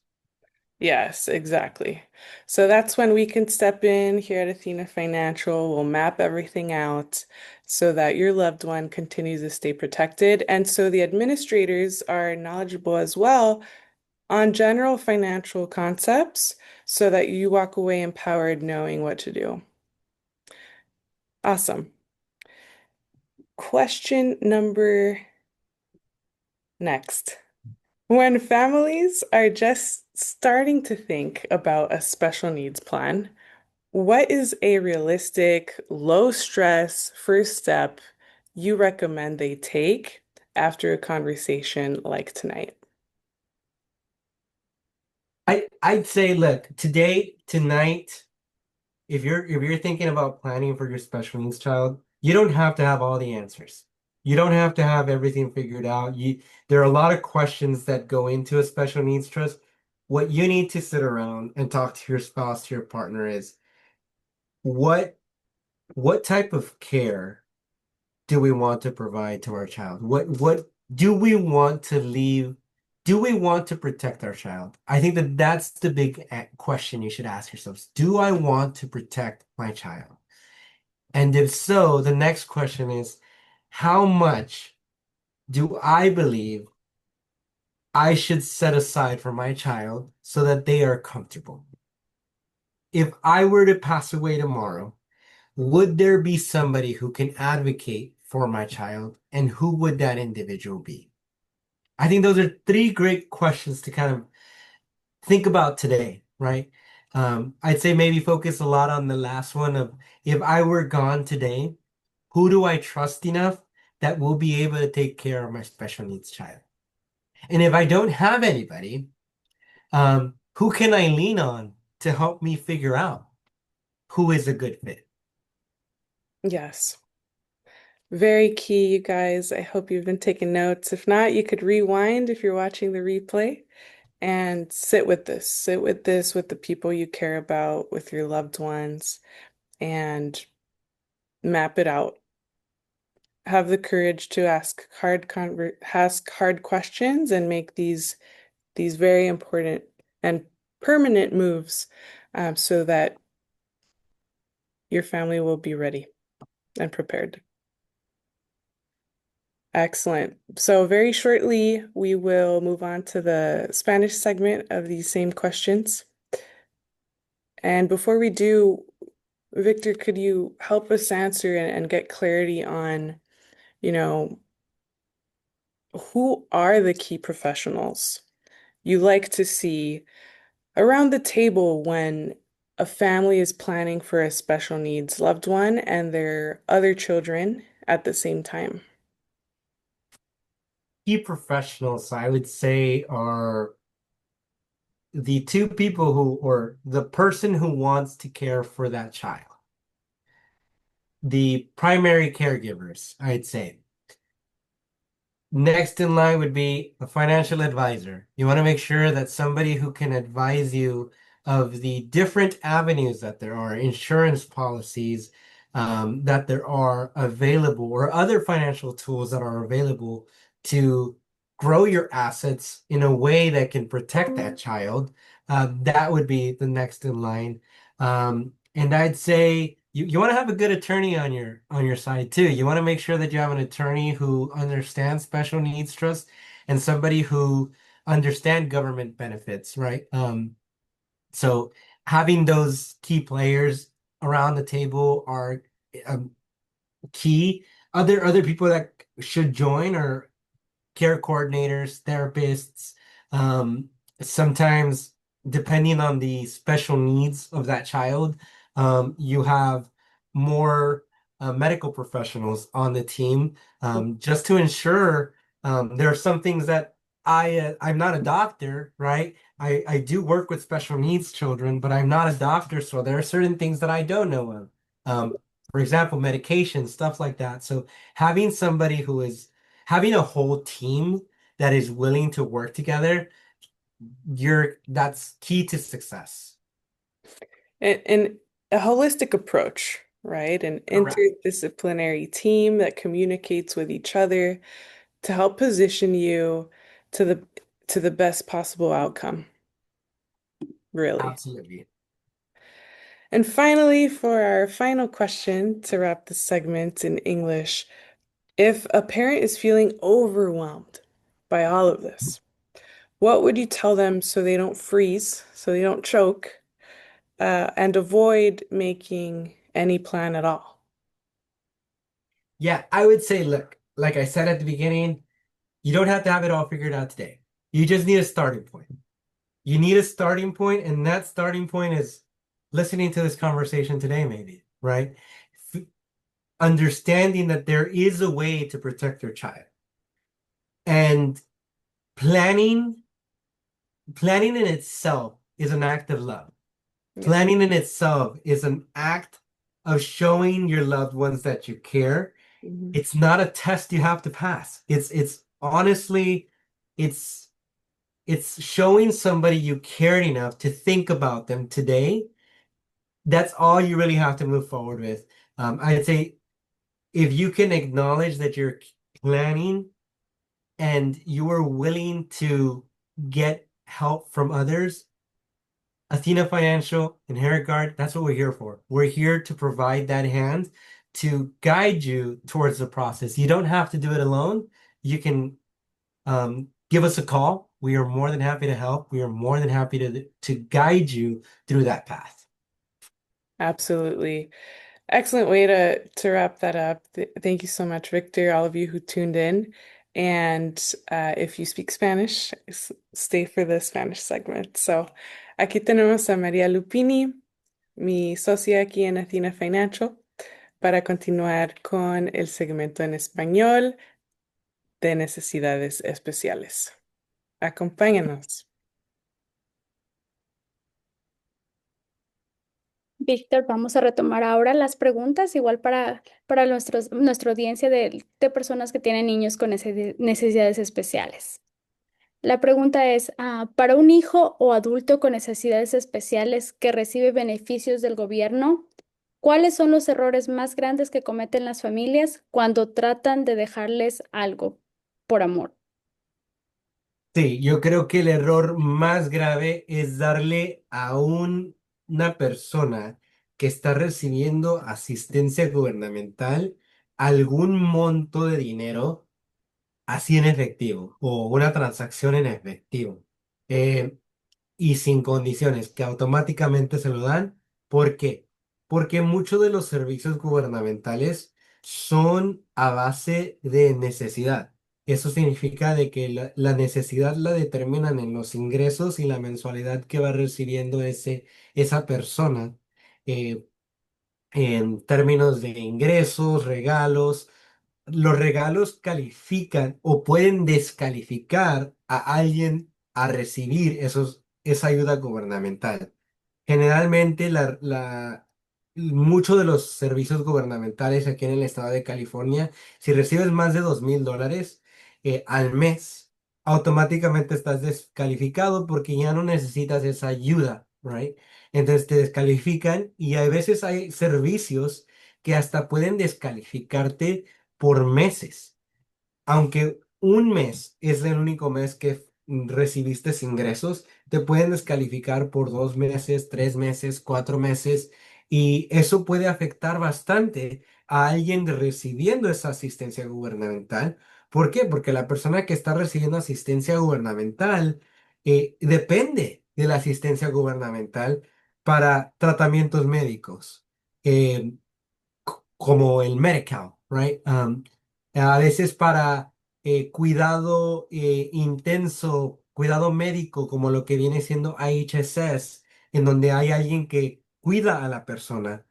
Yes, exactly. So that's when we can step in here at Athena Financial. We'll map everything out so that your loved one continues to stay protected. And so the administrators are knowledgeable as well on general financial concepts so that you walk away empowered knowing what to do. Awesome. Question number next. When families are just starting to think about a special needs plan, what is a realistic, low stress first step you recommend they take after a conversation like tonight? I'd say, look, tonight, if you're thinking about planning for your special needs child, you don't have to have all the answers. You don't have to have everything figured out. There are a lot of questions that go into a special needs trust. What you need to sit around and talk to your spouse, to your partner is what what type of care do we want to provide to our child? What do we want to leave? Do we want to protect our child? I think that that's the big question you should ask yourselves. Do I want to protect my child? And if so, the next question is, how much do I believe I should set aside for my child so that they are comfortable? If I were to pass away tomorrow, would there be somebody who can advocate for my child, and who would that individual be? I think those are three great questions to kind of think about today, right? I'd say maybe focus a lot on the last one of if I were gone today, who do I trust enough that will be able to take care of my special needs child? And if I don't have anybody, who can I lean on to help me figure out who is a good fit? Yes. Very key, you guys. I hope you've been taking notes. If not, you could rewind if you're watching the replay and sit with this. Sit with this with the people you care about, with your loved ones, and map it out. Have the courage to ask hard questions and make these very important and permanent moves so that your family will be ready and prepared. Excellent. So very shortly, we will move on to the Spanish segment of these same questions. And before we do, Victor, could you help us answer and get clarity on, you know, who are the key professionals you like to see around the table when a family is planning for a special needs loved one and their other children at the same time? Key professionals, I would say, are the two people who, or the person who wants to care for that child, the primary caregivers, I'd say. Next in line would be a financial advisor. You want to make sure that somebody who can advise you of the different avenues that there are, insurance policies that there are available, or other financial tools that are available to grow your assets in a way that can protect that child. That would be the next in line. And I'd say you want to have a good attorney on your side too. You want to make sure that you have an attorney who understands special needs trust and somebody who understand government benefits, right? So having those key players around the table are um, key. Other people that should join are care coordinators, therapists. Um, Sometimes, depending on the special needs of that child, you have more medical professionals on the team, just to ensure there are some things that I'm not a doctor, right? I do work with special needs children, but I'm not a doctor, so there are certain things that I don't know of. For example, medication, stuff like that. So having somebody who is having a whole team that is willing to work together, that's key to success. And a holistic approach, right? An Correct. interdisciplinary team that communicates with each other to help position you to the best possible outcome, really. Absolutely. And finally, for our final question to wrap this segment in English, if a parent is feeling overwhelmed by all of this, what would you tell them so they don't freeze, so they don't choke, and avoid making any plan at all? Yeah, I would say, look, like I said at the beginning, you don't have to have it all figured out today. You just need a starting point. You need a starting point, and that starting point is listening to this conversation today, maybe, right? F Understanding that there is a way to protect your child. And planning, planning in itself is an act of love. Yeah. Planning in itself is an act of showing your loved ones that you care. Mhm. It's not a test you have to pass. It's honestly, it's it's showing somebody you cared enough to think about them today. That's all you really have to move forward with. I'd say if you can acknowledge that you're planning and you are willing to get help from others, Athena Financial and Hair Guard, that's what we're here for. We're here to provide that hand to guide you towards the process. You don't have to do it alone. You can give us a call. We are more than happy to help. We are more than happy to guide you through that path. Absolutely. Excellent way to wrap that up. Thank you so much, Victor, all of you who tuned in. And if you speak Spanish, stay for the Spanish segment. So, aquí tenemos a María Lupini, mi socia aquí en Athena Financial, para continuar con el segmento en español de necesidades especiales. Acompáñanos. Víctor, vamos a retomar ahora las preguntas, igual para nuestra audiencia de personas que tienen niños con necesidades especiales. La pregunta es, para un hijo o adulto con necesidades especiales que recibe beneficios del gobierno, ¿cuáles son los errores más grandes que cometen las familias cuando tratan de dejarles algo por amor? Sí, yo creo que el error más grave es darle a una persona que está recibiendo asistencia gubernamental algún monto de dinero así en efectivo o una transacción en efectivo. Eh, y sin condiciones, que automáticamente se lo dan. ¿Por qué? Porque muchos de los servicios gubernamentales son a base de necesidad. Eso significa de que la necesidad la determinan en los ingresos y la mensualidad que va recibiendo esa persona eh, en términos de ingresos, regalos. Los regalos califican o pueden descalificar a alguien a recibir esa ayuda gubernamental. Generalmente, muchos de los servicios gubernamentales aquí en el estado de California, si recibes más de $2,000 al mes, automáticamente estás descalificado porque ya no necesitas esa ayuda, right? Entonces te descalifican y a veces hay servicios que hasta pueden descalificarte por meses. Aunque un mes es el único mes que recibiste ingresos, te pueden descalificar por 2 meses, 3 meses, 4 meses, y eso puede afectar bastante a alguien recibiendo esa asistencia gubernamental. ¿Por qué? Porque la persona que está recibiendo asistencia gubernamental depende de la asistencia gubernamental para tratamientos médicos. Eh, Como el medical, right? A veces para cuidado intenso, cuidado médico, como lo que viene siendo IHSS, en donde hay alguien que cuida a la persona.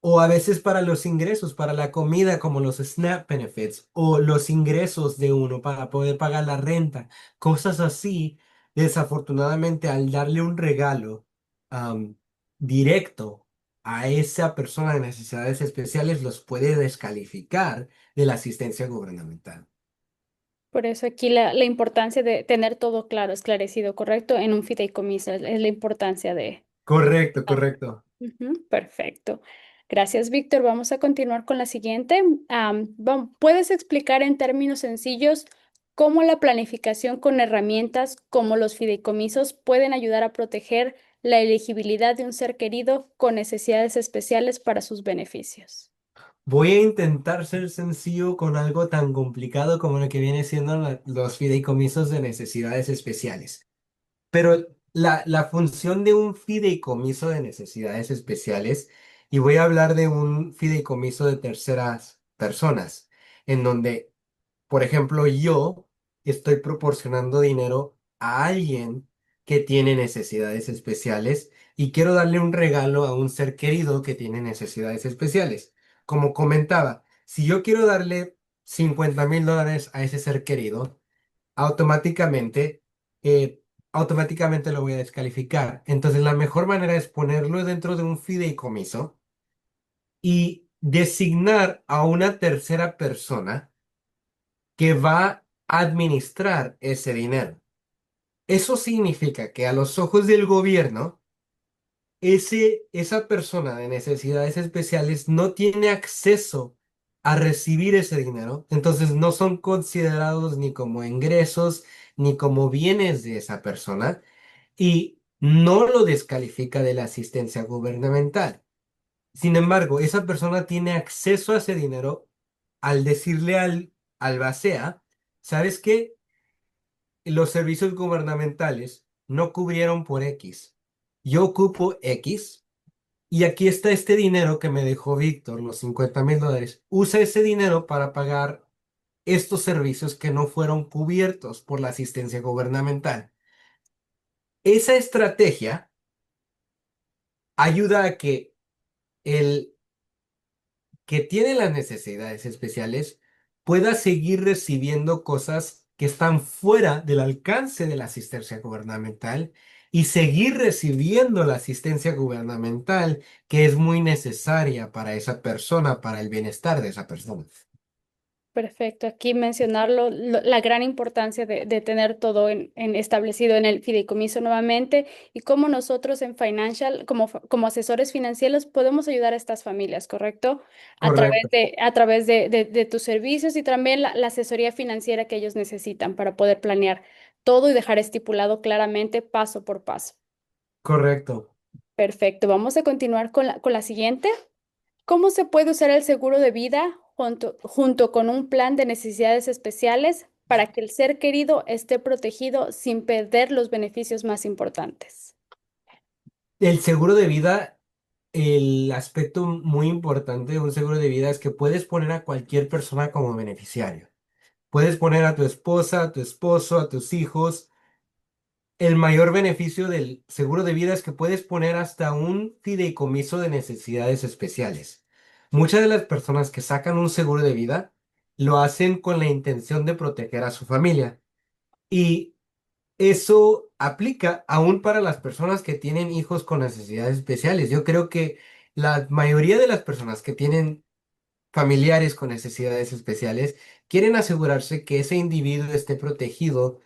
O a veces para los ingresos, para la comida, como los SNAP benefits, o los ingresos de uno para poder pagar la renta, cosas así. Desafortunadamente, al darle un regalo am, directo a esa persona de necesidades especiales, los puede descalificar de la asistencia gubernamental. Por eso aquí la importancia de tener todo claro, esclarecido, correcto, en un fideicomiso, es la importancia de... Correcto, correcto. Ujú, perfecto. Gracias, Víctor. Vamos a continuar con la siguiente. ¿Puedes explicar en términos sencillos cómo la planificación con herramientas como los fideicomisos pueden ayudar a proteger la elegibilidad de un ser querido con necesidades especiales para sus beneficios? Voy a intentar ser sencillo con algo tan complicado como lo que viene siendo los fideicomisos de necesidades especiales. Pero la función de un fideicomiso de necesidades especiales, y voy a hablar de un fideicomiso de terceras personas, en donde, por ejemplo, yo estoy proporcionando dinero a alguien que tiene necesidades especiales y quiero darle un regalo a un ser querido que tiene necesidades especiales. Como comentaba, si yo quiero darle $50,000 a ese ser querido, automáticamente, eh, automáticamente lo voy a descalificar. Entonces, la mejor manera es ponerlo dentro de un fideicomiso y designar a una tercera persona que va a administrar ese dinero. Eso significa que a los ojos del gobierno, esa persona de necesidades especiales no tiene acceso a recibir ese dinero, entonces no son considerados ni como ingresos ni como bienes de esa persona y no lo descalifica de la asistencia gubernamental. Sin embargo, esa persona tiene acceso a ese dinero al decirle al albacea, ¿sabes qué? Los servicios gubernamentales no cubrieron por X. Yo ocupo X. Y aquí está este dinero que me dejó Víctor, los $50,000. Usa ese dinero para pagar estos servicios que no fueron cubiertos por la asistencia gubernamental. Esa estrategia ayuda a que el que tiene las necesidades especiales pueda seguir recibiendo cosas que están fuera del alcance de la asistencia gubernamental y seguir recibiendo la asistencia gubernamental que es muy necesaria para esa persona, para el bienestar de esa persona. Perfecto. Aquí mencionarlo, la gran importancia de tener todo establecido en el fideicomiso nuevamente y cómo nosotros en Financial, como asesores financieros, podemos ayudar a estas familias, ¿correcto? Correcto, A través de tus servicios y también la asesoría financiera que ellos necesitan para poder planear todo y dejar estipulado claramente paso por paso. correcto. Perfecto. Vamos a continuar con la siguiente. ¿Cómo se puede usar el seguro de vida junto con un plan de necesidades especiales para que el ser querido esté protegido sin perder los beneficios más importantes? El seguro de vida, el aspecto muy importante de un seguro de vida es que puedes poner a cualquier persona como beneficiario. Puedes poner a tu esposa, a tu esposo, a tus hijos. El mayor beneficio del seguro de vida es que puedes poner hasta un fideicomiso de necesidades especiales. Muchas de las personas que sacan un seguro de vida lo hacen con la intención de proteger a su familia. Y eso aplica aún para las personas que tienen hijos con necesidades especiales. Yo creo que la mayoría de las personas que tienen familiares con necesidades especiales quieren asegurarse que ese individuo esté protegido,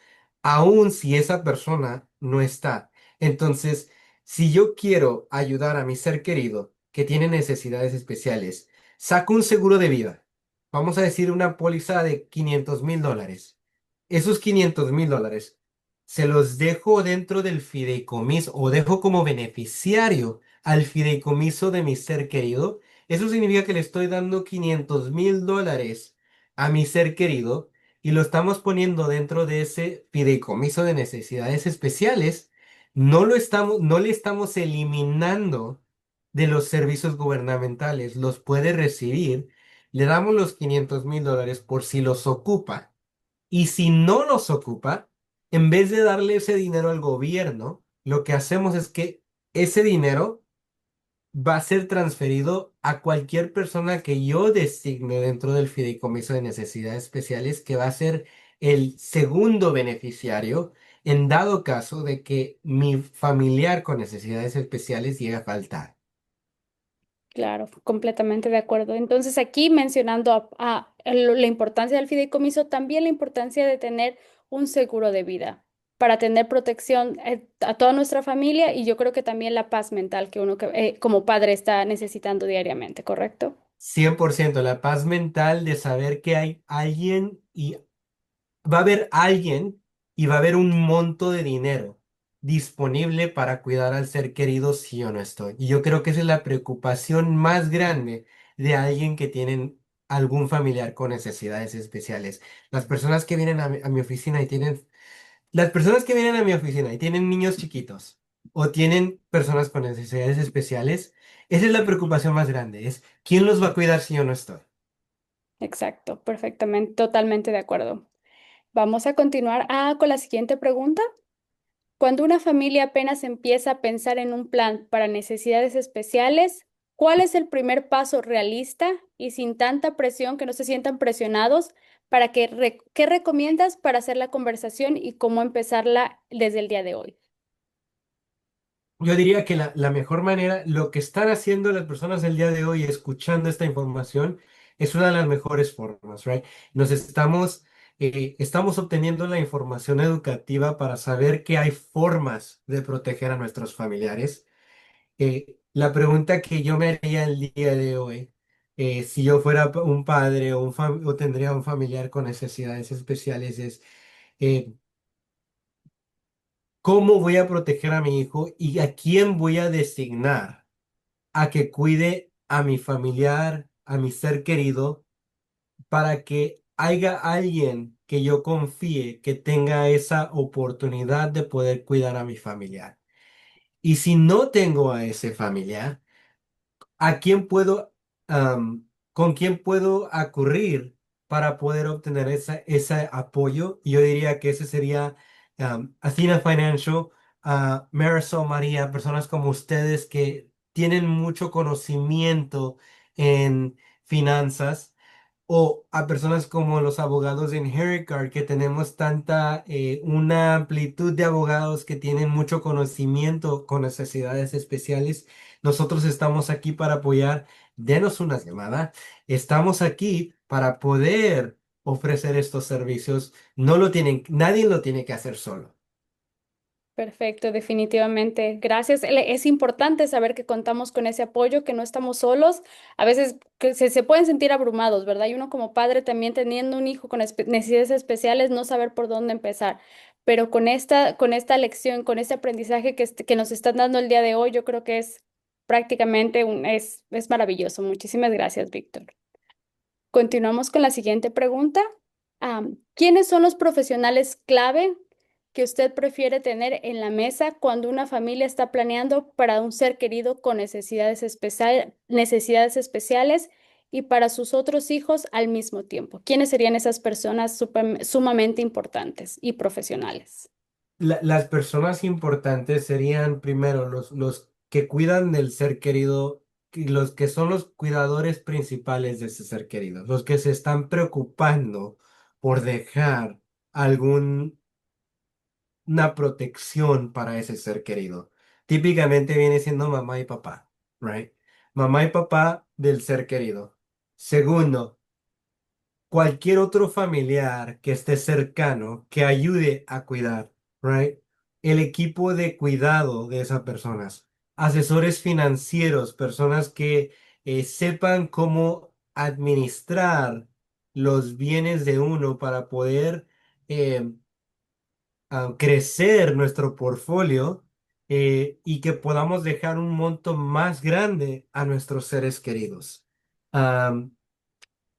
aun si esa persona no está. Entonces, si yo quiero ayudar a mi ser querido que tiene necesidades especiales, saco un seguro de vida. Vamos a decir una póliza de $500,000. Esos $500,000 se los dejo dentro del fideicomiso o dejo como beneficiario al fideicomiso de mi ser querido. Eso significa que le estoy dando $500,000 a mi ser querido y lo estamos poniendo dentro de ese fideicomiso de necesidades especiales. No le estamos eliminando de los servicios gubernamentales. Los puede recibir. Le damos los $500,000 por si los ocupa. Y si no los ocupa, en vez de darle ese dinero al gobierno, lo que hacemos es que ese dinero va a ser transferido a cualquier persona que yo designe dentro del fideicomiso de necesidades especiales, que va a ser el segundo beneficiario en dado caso de que mi familiar con necesidades especiales llegue a faltar. Claro, completamente de acuerdo. Entonces, aquí mencionando la importancia del fideicomiso, también la importancia de tener un seguro de vida para tener protección a toda nuestra familia y yo creo que también la paz mental que uno como padre está necesitando diariamente, ¿correcto? 100% la paz mental de saber que hay alguien y va a haber alguien y va a haber un monto de dinero disponible para cuidar al ser querido si yo no estoy. Y yo creo que esa es la preocupación más grande de alguien que tienen algún familiar con necesidades especiales. Las personas que vienen a mi oficina y tienen, las personas que vienen a mi oficina y tienen niños chiquitos o tienen personas con necesidades especiales, esa es la preocupación más grande, es quién los va a cuidar si yo no estoy. Exacto, perfectamente, totalmente de acuerdo. Vamos a continuar con la siguiente pregunta. Cuando una familia apenas empieza a pensar en un plan para necesidades especiales, ¿cuál es el primer paso realista y sin tanta presión que no se sientan presionados para qué recomiendas para hacer la conversación y cómo empezarla desde el día de hoy? Yo diría que la mejor manera, lo que están haciendo las personas el día de hoy escuchando esta información, es una de las mejores formas, right? Estamos obteniendo la información educativa para saber que hay formas de proteger a nuestros familiares. La pregunta que yo me haría el día de hoy, si yo fuera un padre o tendría un familiar con necesidades especiales, es eh, ¿cómo voy a proteger a mi hijo y a quién voy a designar a que cuide a mi familiar, a mi ser querido, para que haya alguien que yo confíe que tenga esa oportunidad de poder cuidar a mi familiar? Y si no tengo a ese familiar, ¿a quién puedo, con quién puedo acudir para poder obtener ese apoyo? Yo diría que ese sería Athena Financial, Marysol, María, personas como ustedes que tienen mucho conocimiento en finanzas, o a personas como los abogados en Card, que tenemos una amplitud de abogados que tienen mucho conocimiento con necesidades especiales. Nosotros estamos aquí para apoyar. Denos una llamada. Estamos aquí para poder ofrecer estos servicios. Nadie lo tiene que hacer solo. Perfecto, definitivamente. Gracias. Es importante saber que contamos con ese apoyo, que no estamos solos. A veces que se pueden sentir abrumados, ¿verdad? Y uno como padre también teniendo un hijo con necesidades especiales, no saber por dónde empezar. Pero con esta lección, con este aprendizaje que nos están dando el día de hoy, yo creo que es prácticamente es maravilloso. Muchísimas gracias, Víctor. Continuamos con la siguiente pregunta. ¿Quiénes son los profesionales clave que usted prefiere tener en la mesa cuando una familia está planeando para un ser querido con necesidades especiales y para sus otros hijos al mismo tiempo? ¿Quiénes serían esas personas sumamente importantes y profesionales? Las personas importantes serían primero los que cuidan del ser querido, y los que son los cuidadores principales de ese ser querido, los que se están preocupando por dejar alguna protección para ese ser querido. Típicamente viene siendo mamá y papá, right? Mamá y papá del ser querido. Segundo, cualquier otro familiar que esté cercano que ayude a cuidar, right? El equipo de cuidado de esas personas, asesores financieros, personas que sepan cómo administrar los bienes de uno para poder eh, crecer nuestro portfolio, y que podamos dejar un monto más grande a nuestros seres queridos.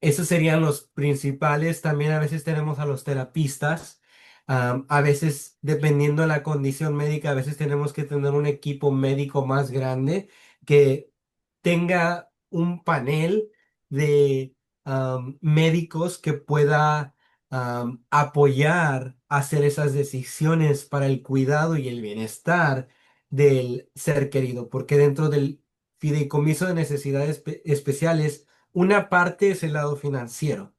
Esos serían los principales. También a veces tenemos a los terapistas. A veces, dependiendo de la condición médica, a veces tenemos que tener un equipo médico más grande que tenga un panel de médicos que pueda apoyar a hacer esas decisiones para el cuidado y el bienestar del ser querido. Porque dentro del fideicomiso de necesidades especiales, una parte es el lado financiero.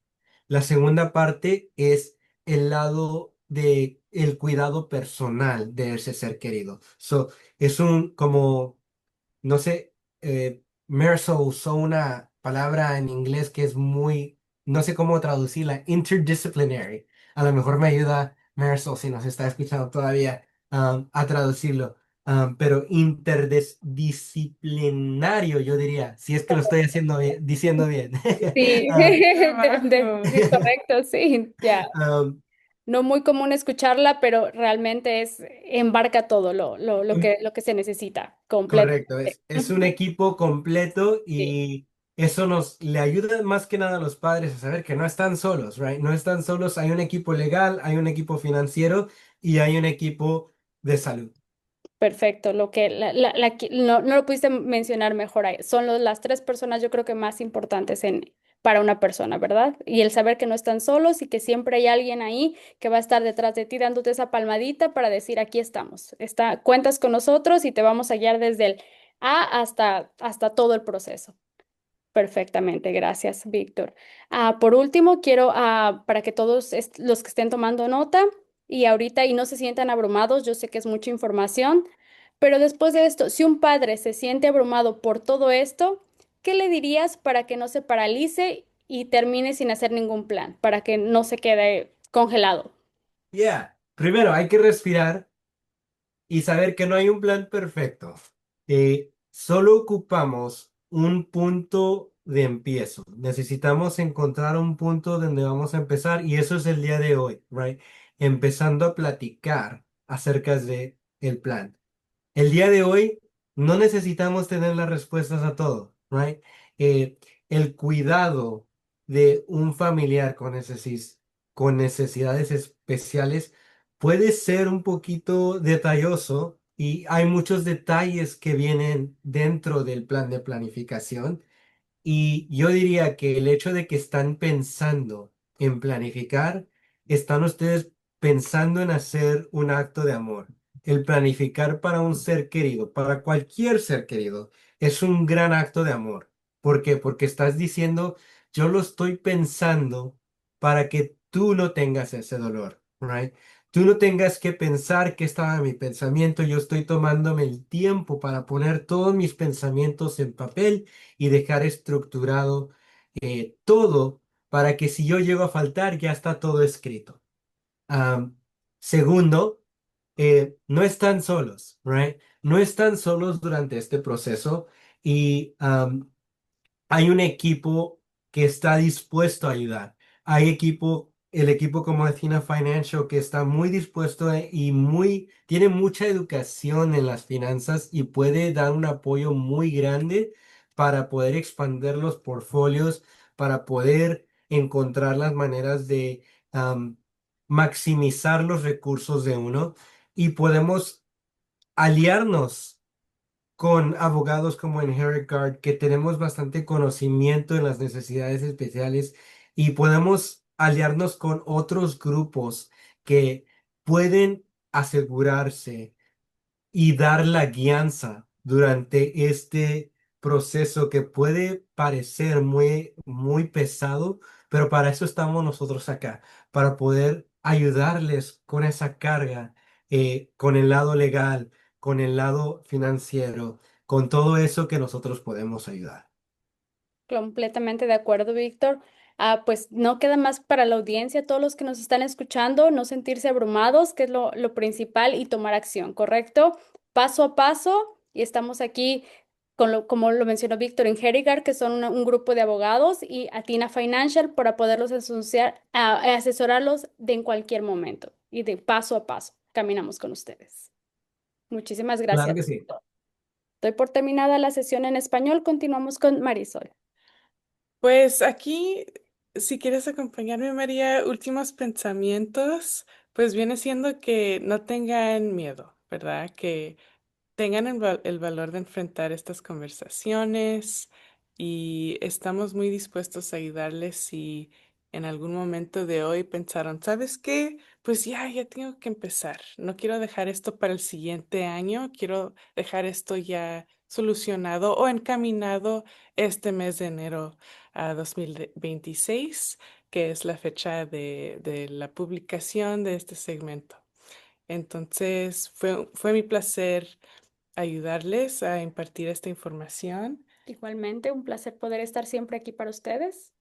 La segunda parte es el lado de el cuidado personal de ese ser querido. So, es un como no sé, Marysol usó una palabra en inglés que es muy, no sé cómo traducirla, interdisciplinary. A lo mejor me ayuda Marysol si nos está escuchando todavía a traducirlo. Pero interdisciplinario, yo diría, si es que lo estoy haciendo diciendo bien. Sí, Um, sí, correcto, sí, ya. um, No muy común escucharla, pero realmente es, embarca todo lo que se necesita Correcto, completamente. es un equipo completo Sí, y eso nos le ayuda más que nada a los padres a saber que no están solos, right? No están solos, hay un equipo legal, hay un equipo financiero y hay un equipo de salud. perfecto. Lo que no lo pudiste mencionar mejor ahí. Son las tres personas yo creo que más importantes para una persona, ¿verdad? Y el saber que no están solos y que siempre hay alguien ahí que va a estar detrás de ti dándote esa palmadita para decir, aquí estamos. Cuentas con nosotros y te vamos a guiar desde el A hasta todo el proceso. Perfectamente, gracias, Víctor. Por último, quiero, para que todos los que estén tomando nota y ahorita y no se sientan abrumados, yo sé que es mucha información, pero después de esto, si un padre se siente abrumado por todo esto, ¿qué le dirías para que no se paralice y termine sin hacer ningún plan, para que no se quede congelado? Yeah, primero hay que respirar y saber que no hay un plan perfecto. Solo ocupamos un punto de empiezo. Necesitamos encontrar un punto donde vamos a empezar y eso es el día de hoy, right? Empezando a platicar acerca de el plan. El día de hoy no necesitamos tener las respuestas a todo, right? Eh, el cuidado de un familiar con necesidades especiales puede ser un poquito detalloso y hay muchos detalles que vienen dentro del plan de planificación y yo diría que el hecho de que están pensando en planificar, están ustedes pensando en hacer un acto de amor. El planificar para un ser querido, para cualquier ser querido, es un gran acto de amor. ¿Por qué? Porque estás diciendo, yo lo estoy pensando para que tú no tengas ese dolor, right? Tú no tengas que pensar que estaba en mi pensamiento, yo estoy tomándome el tiempo para poner todos mis pensamientos en papel y dejar estructurado todo para que si yo llego a faltar ya está todo escrito. Am, Segundo, no están solos, right? No están solos durante este proceso y hay un equipo que está dispuesto a ayudar. Hay el equipo como Athena Financial que está muy dispuesto y tiene mucha educación en las finanzas y puede dar un apoyo muy grande para poder expandir los portfolios, para poder encontrar las maneras de am, maximizar los recursos de uno y podemos aliarnos con abogados como en Guard, que tenemos bastante conocimiento en las necesidades especiales y podemos aliarnos con otros grupos que pueden asegurarse y dar la guianza durante este proceso que puede parecer muy pesado, pero para eso estamos nosotros acá, para poder ayudarles con esa carga, con el lado legal, con el lado financiero, con todo eso que nosotros podemos ayudar. Completamente de acuerdo, Víctor. Pues no queda más para la audiencia, todos los que nos están escuchando, no sentirse abrumados, que es lo principal, y tomar acción, ¿correcto? Paso a paso, y estamos aquí, como lo mencionó Víctor, en Herigar, que son un grupo de abogados, y Atina Financial para poderlos asesorarlos en cualquier momento, y de paso a paso, caminamos con ustedes. Muchísimas Claro gracias. que sí. Doy por terminada la sesión en español, continuamos con Marysol. Pues aquí, si quieres acompañarme, María, últimos pensamientos, pues viene siendo que no tengan miedo, ¿verdad? Que tengan el valor de enfrentar estas conversaciones y estamos muy dispuestos a ayudarles si en algún momento de hoy pensaron, ¿sabes qué? Pues ya tengo que empezar. No quiero dejar esto para el siguiente año, quiero dejar esto ya solucionado o encaminado este mes de enero a 2026, que es la fecha de la publicación de este segmento. Entonces, fue mi placer ayudarles a impartir esta información Igualmente, un placer poder estar siempre aquí para ustedes.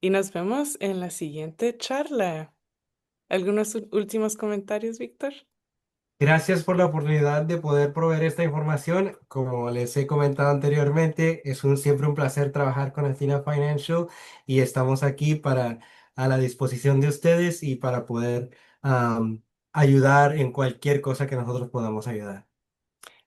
y nos vemos en la siguiente charla. ¿Algunos últimos comentarios, Víctor? Gracias por la oportunidad de poder proveer esta información. Como les he comentado anteriormente, siempre un placer trabajar con Athena Financial y estamos aquí a la disposición de ustedes y para poder ayudar en cualquier cosa que nosotros podamos ayudar.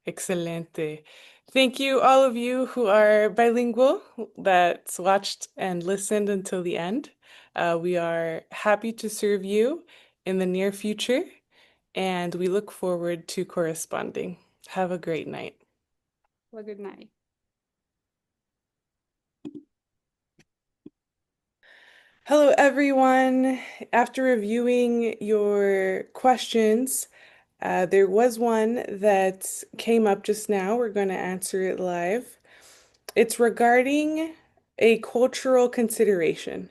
Excelente. Thank you, all of you who are bilingual that's watched and listened until the end. We are happy to serve you in the near future, and we look forward to corresponding. Have a great night. Well, good night. Hello, everyone. After reviewing your questions, there was one that came up just now. We're going to answer it live. It's regarding a cultural consideration.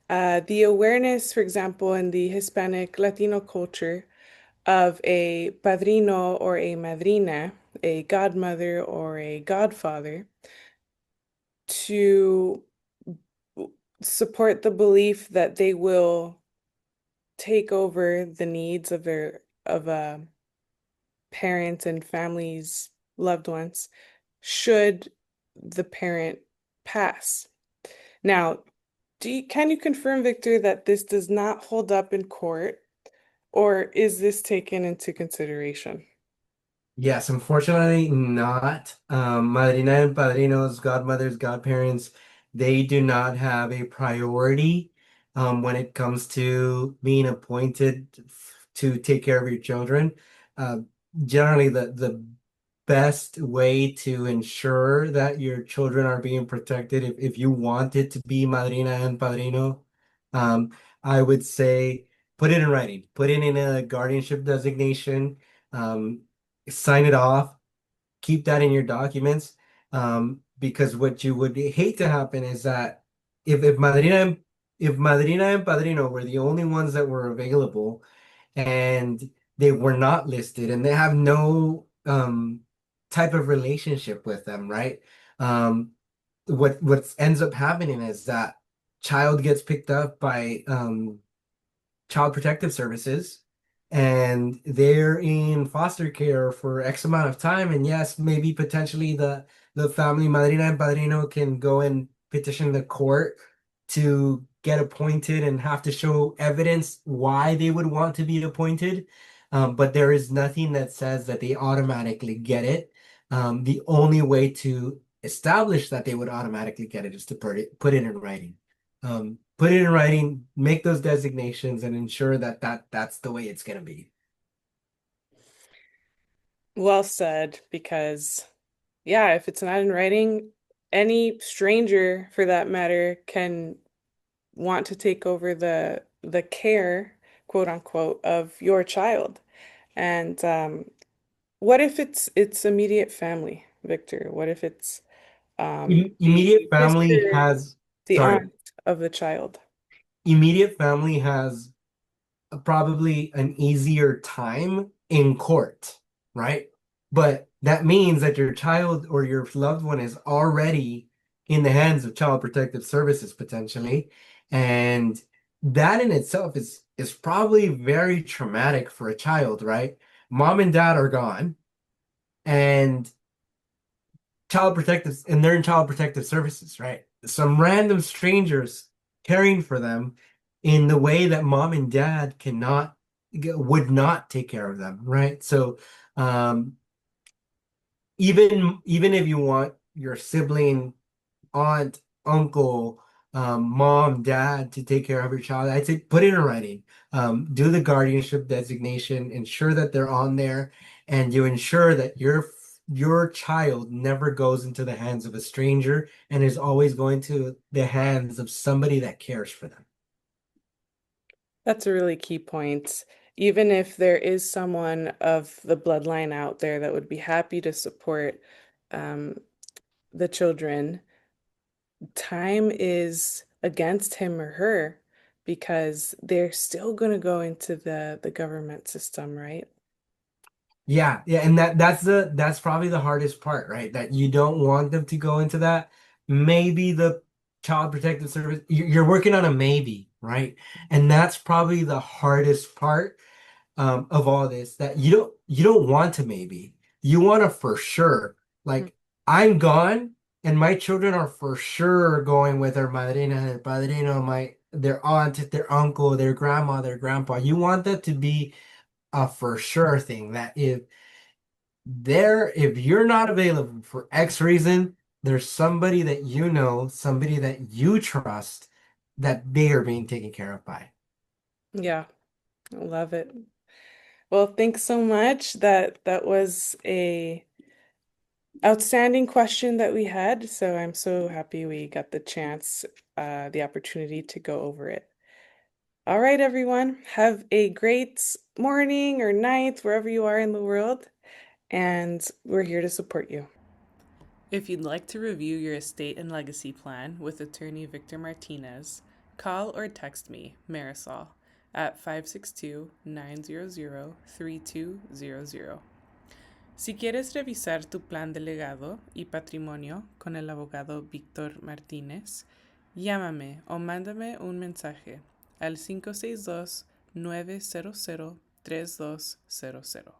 The awareness, for example, in the Hispanic Latino culture of a padrino or a madrina, a godmother or a godfather, to support the belief that they will take over the needs of their of parents and families, loved ones, should the parent pass. Now, can you confirm, Victor, that this does not hold up in court, or is this taken into consideration? Yes, unfortunately not. Madrina and padrinos, godmothers, godparents, they do not have a priority when it comes to being appointed to take care of your children. Uh, Generally, the best way to ensure that your children are being protected, if you want it to be madrina and padrino, um, I would say put it in writing, put it in a guardianship designation. Um, Sign it off, keep that in your documents, because what you would hate to happen is that if Madrina and Padrino were the only ones that were available and they were not listed and they have no type of relationship with them, right? Um, what ends up happening is that child gets picked up by Child Protective Services, and they're in foster care for X amount of time. And yes, maybe potentially the family madrina and padrino can go and petition the court to get appointed and have to show evidence why they would want to be appointed. But there is nothing that says that they automatically get it. The only way to establish that they would automatically get it is to put it in writing. Put it in writing, make those designations, and ensure that's the way it's going to be. Well said, because yeah, if it's not in writing, any stranger for that matter can want to take over the care, quote unquote, of your child. And what if it's immediate family, Victor? What if it's the Immediate family sister, has, the sorry, aunt of the child? immediate family has probably an easier time in court, right? But that means that your child or your loved one is already in the hands of Child Protective Services potentially. And that in itself is probably very traumatic for a child, right? Mom and dad are gone and they're in Child Protective Services, right? Some random strangers caring for them in the way that mom and dad would not take care of them, right? So um even if you want your sibling, aunt, uncle, mom, dad to take care of your child, I'd say put it in writing. Do the guardianship designation, ensure that they're on there, and you ensure that your child never goes into the hands of a stranger and is always going to the hands of somebody that cares for them. That's a really key point. Even if there is someone of the bloodline out there that would be happy to support um, the children, time is against him or her because they're still going to go into the government system, right? Yeah, yeah, and that's probably the hardest part, right? That you don't want them to go into that. Maybe the Child Protective Service, you're working on a maybe, right? And that's probably the hardest part of all this, that you don't want to maybe. You want to for sure. Mhm. Like, I'm gone and my children are for sure going with their madrina, their padrino, their aunt, their uncle, their grandma, their grandpa. You want that to be a for sure thing, that if you're not available for X reason, there's somebody that you know, somebody that you trust, that they are being taken care of by. Yeah, I love it. Well, thanks so much. That was a outstanding question that we had, so I'm so happy we got the chance, the opportunity to go over it. All right, everyone, have a great morning or night wherever you are in the world, and we're here to support you. If you'd like to review your estate and legacy plan with Attorney Victor Martinez, call or text me, Marysol, at 562-900-3200. Si quieres revisar tu plan de legado y patrimonio con el abogado Víctor Martínez, llámame o mándame un mensaje al 562-900-3200.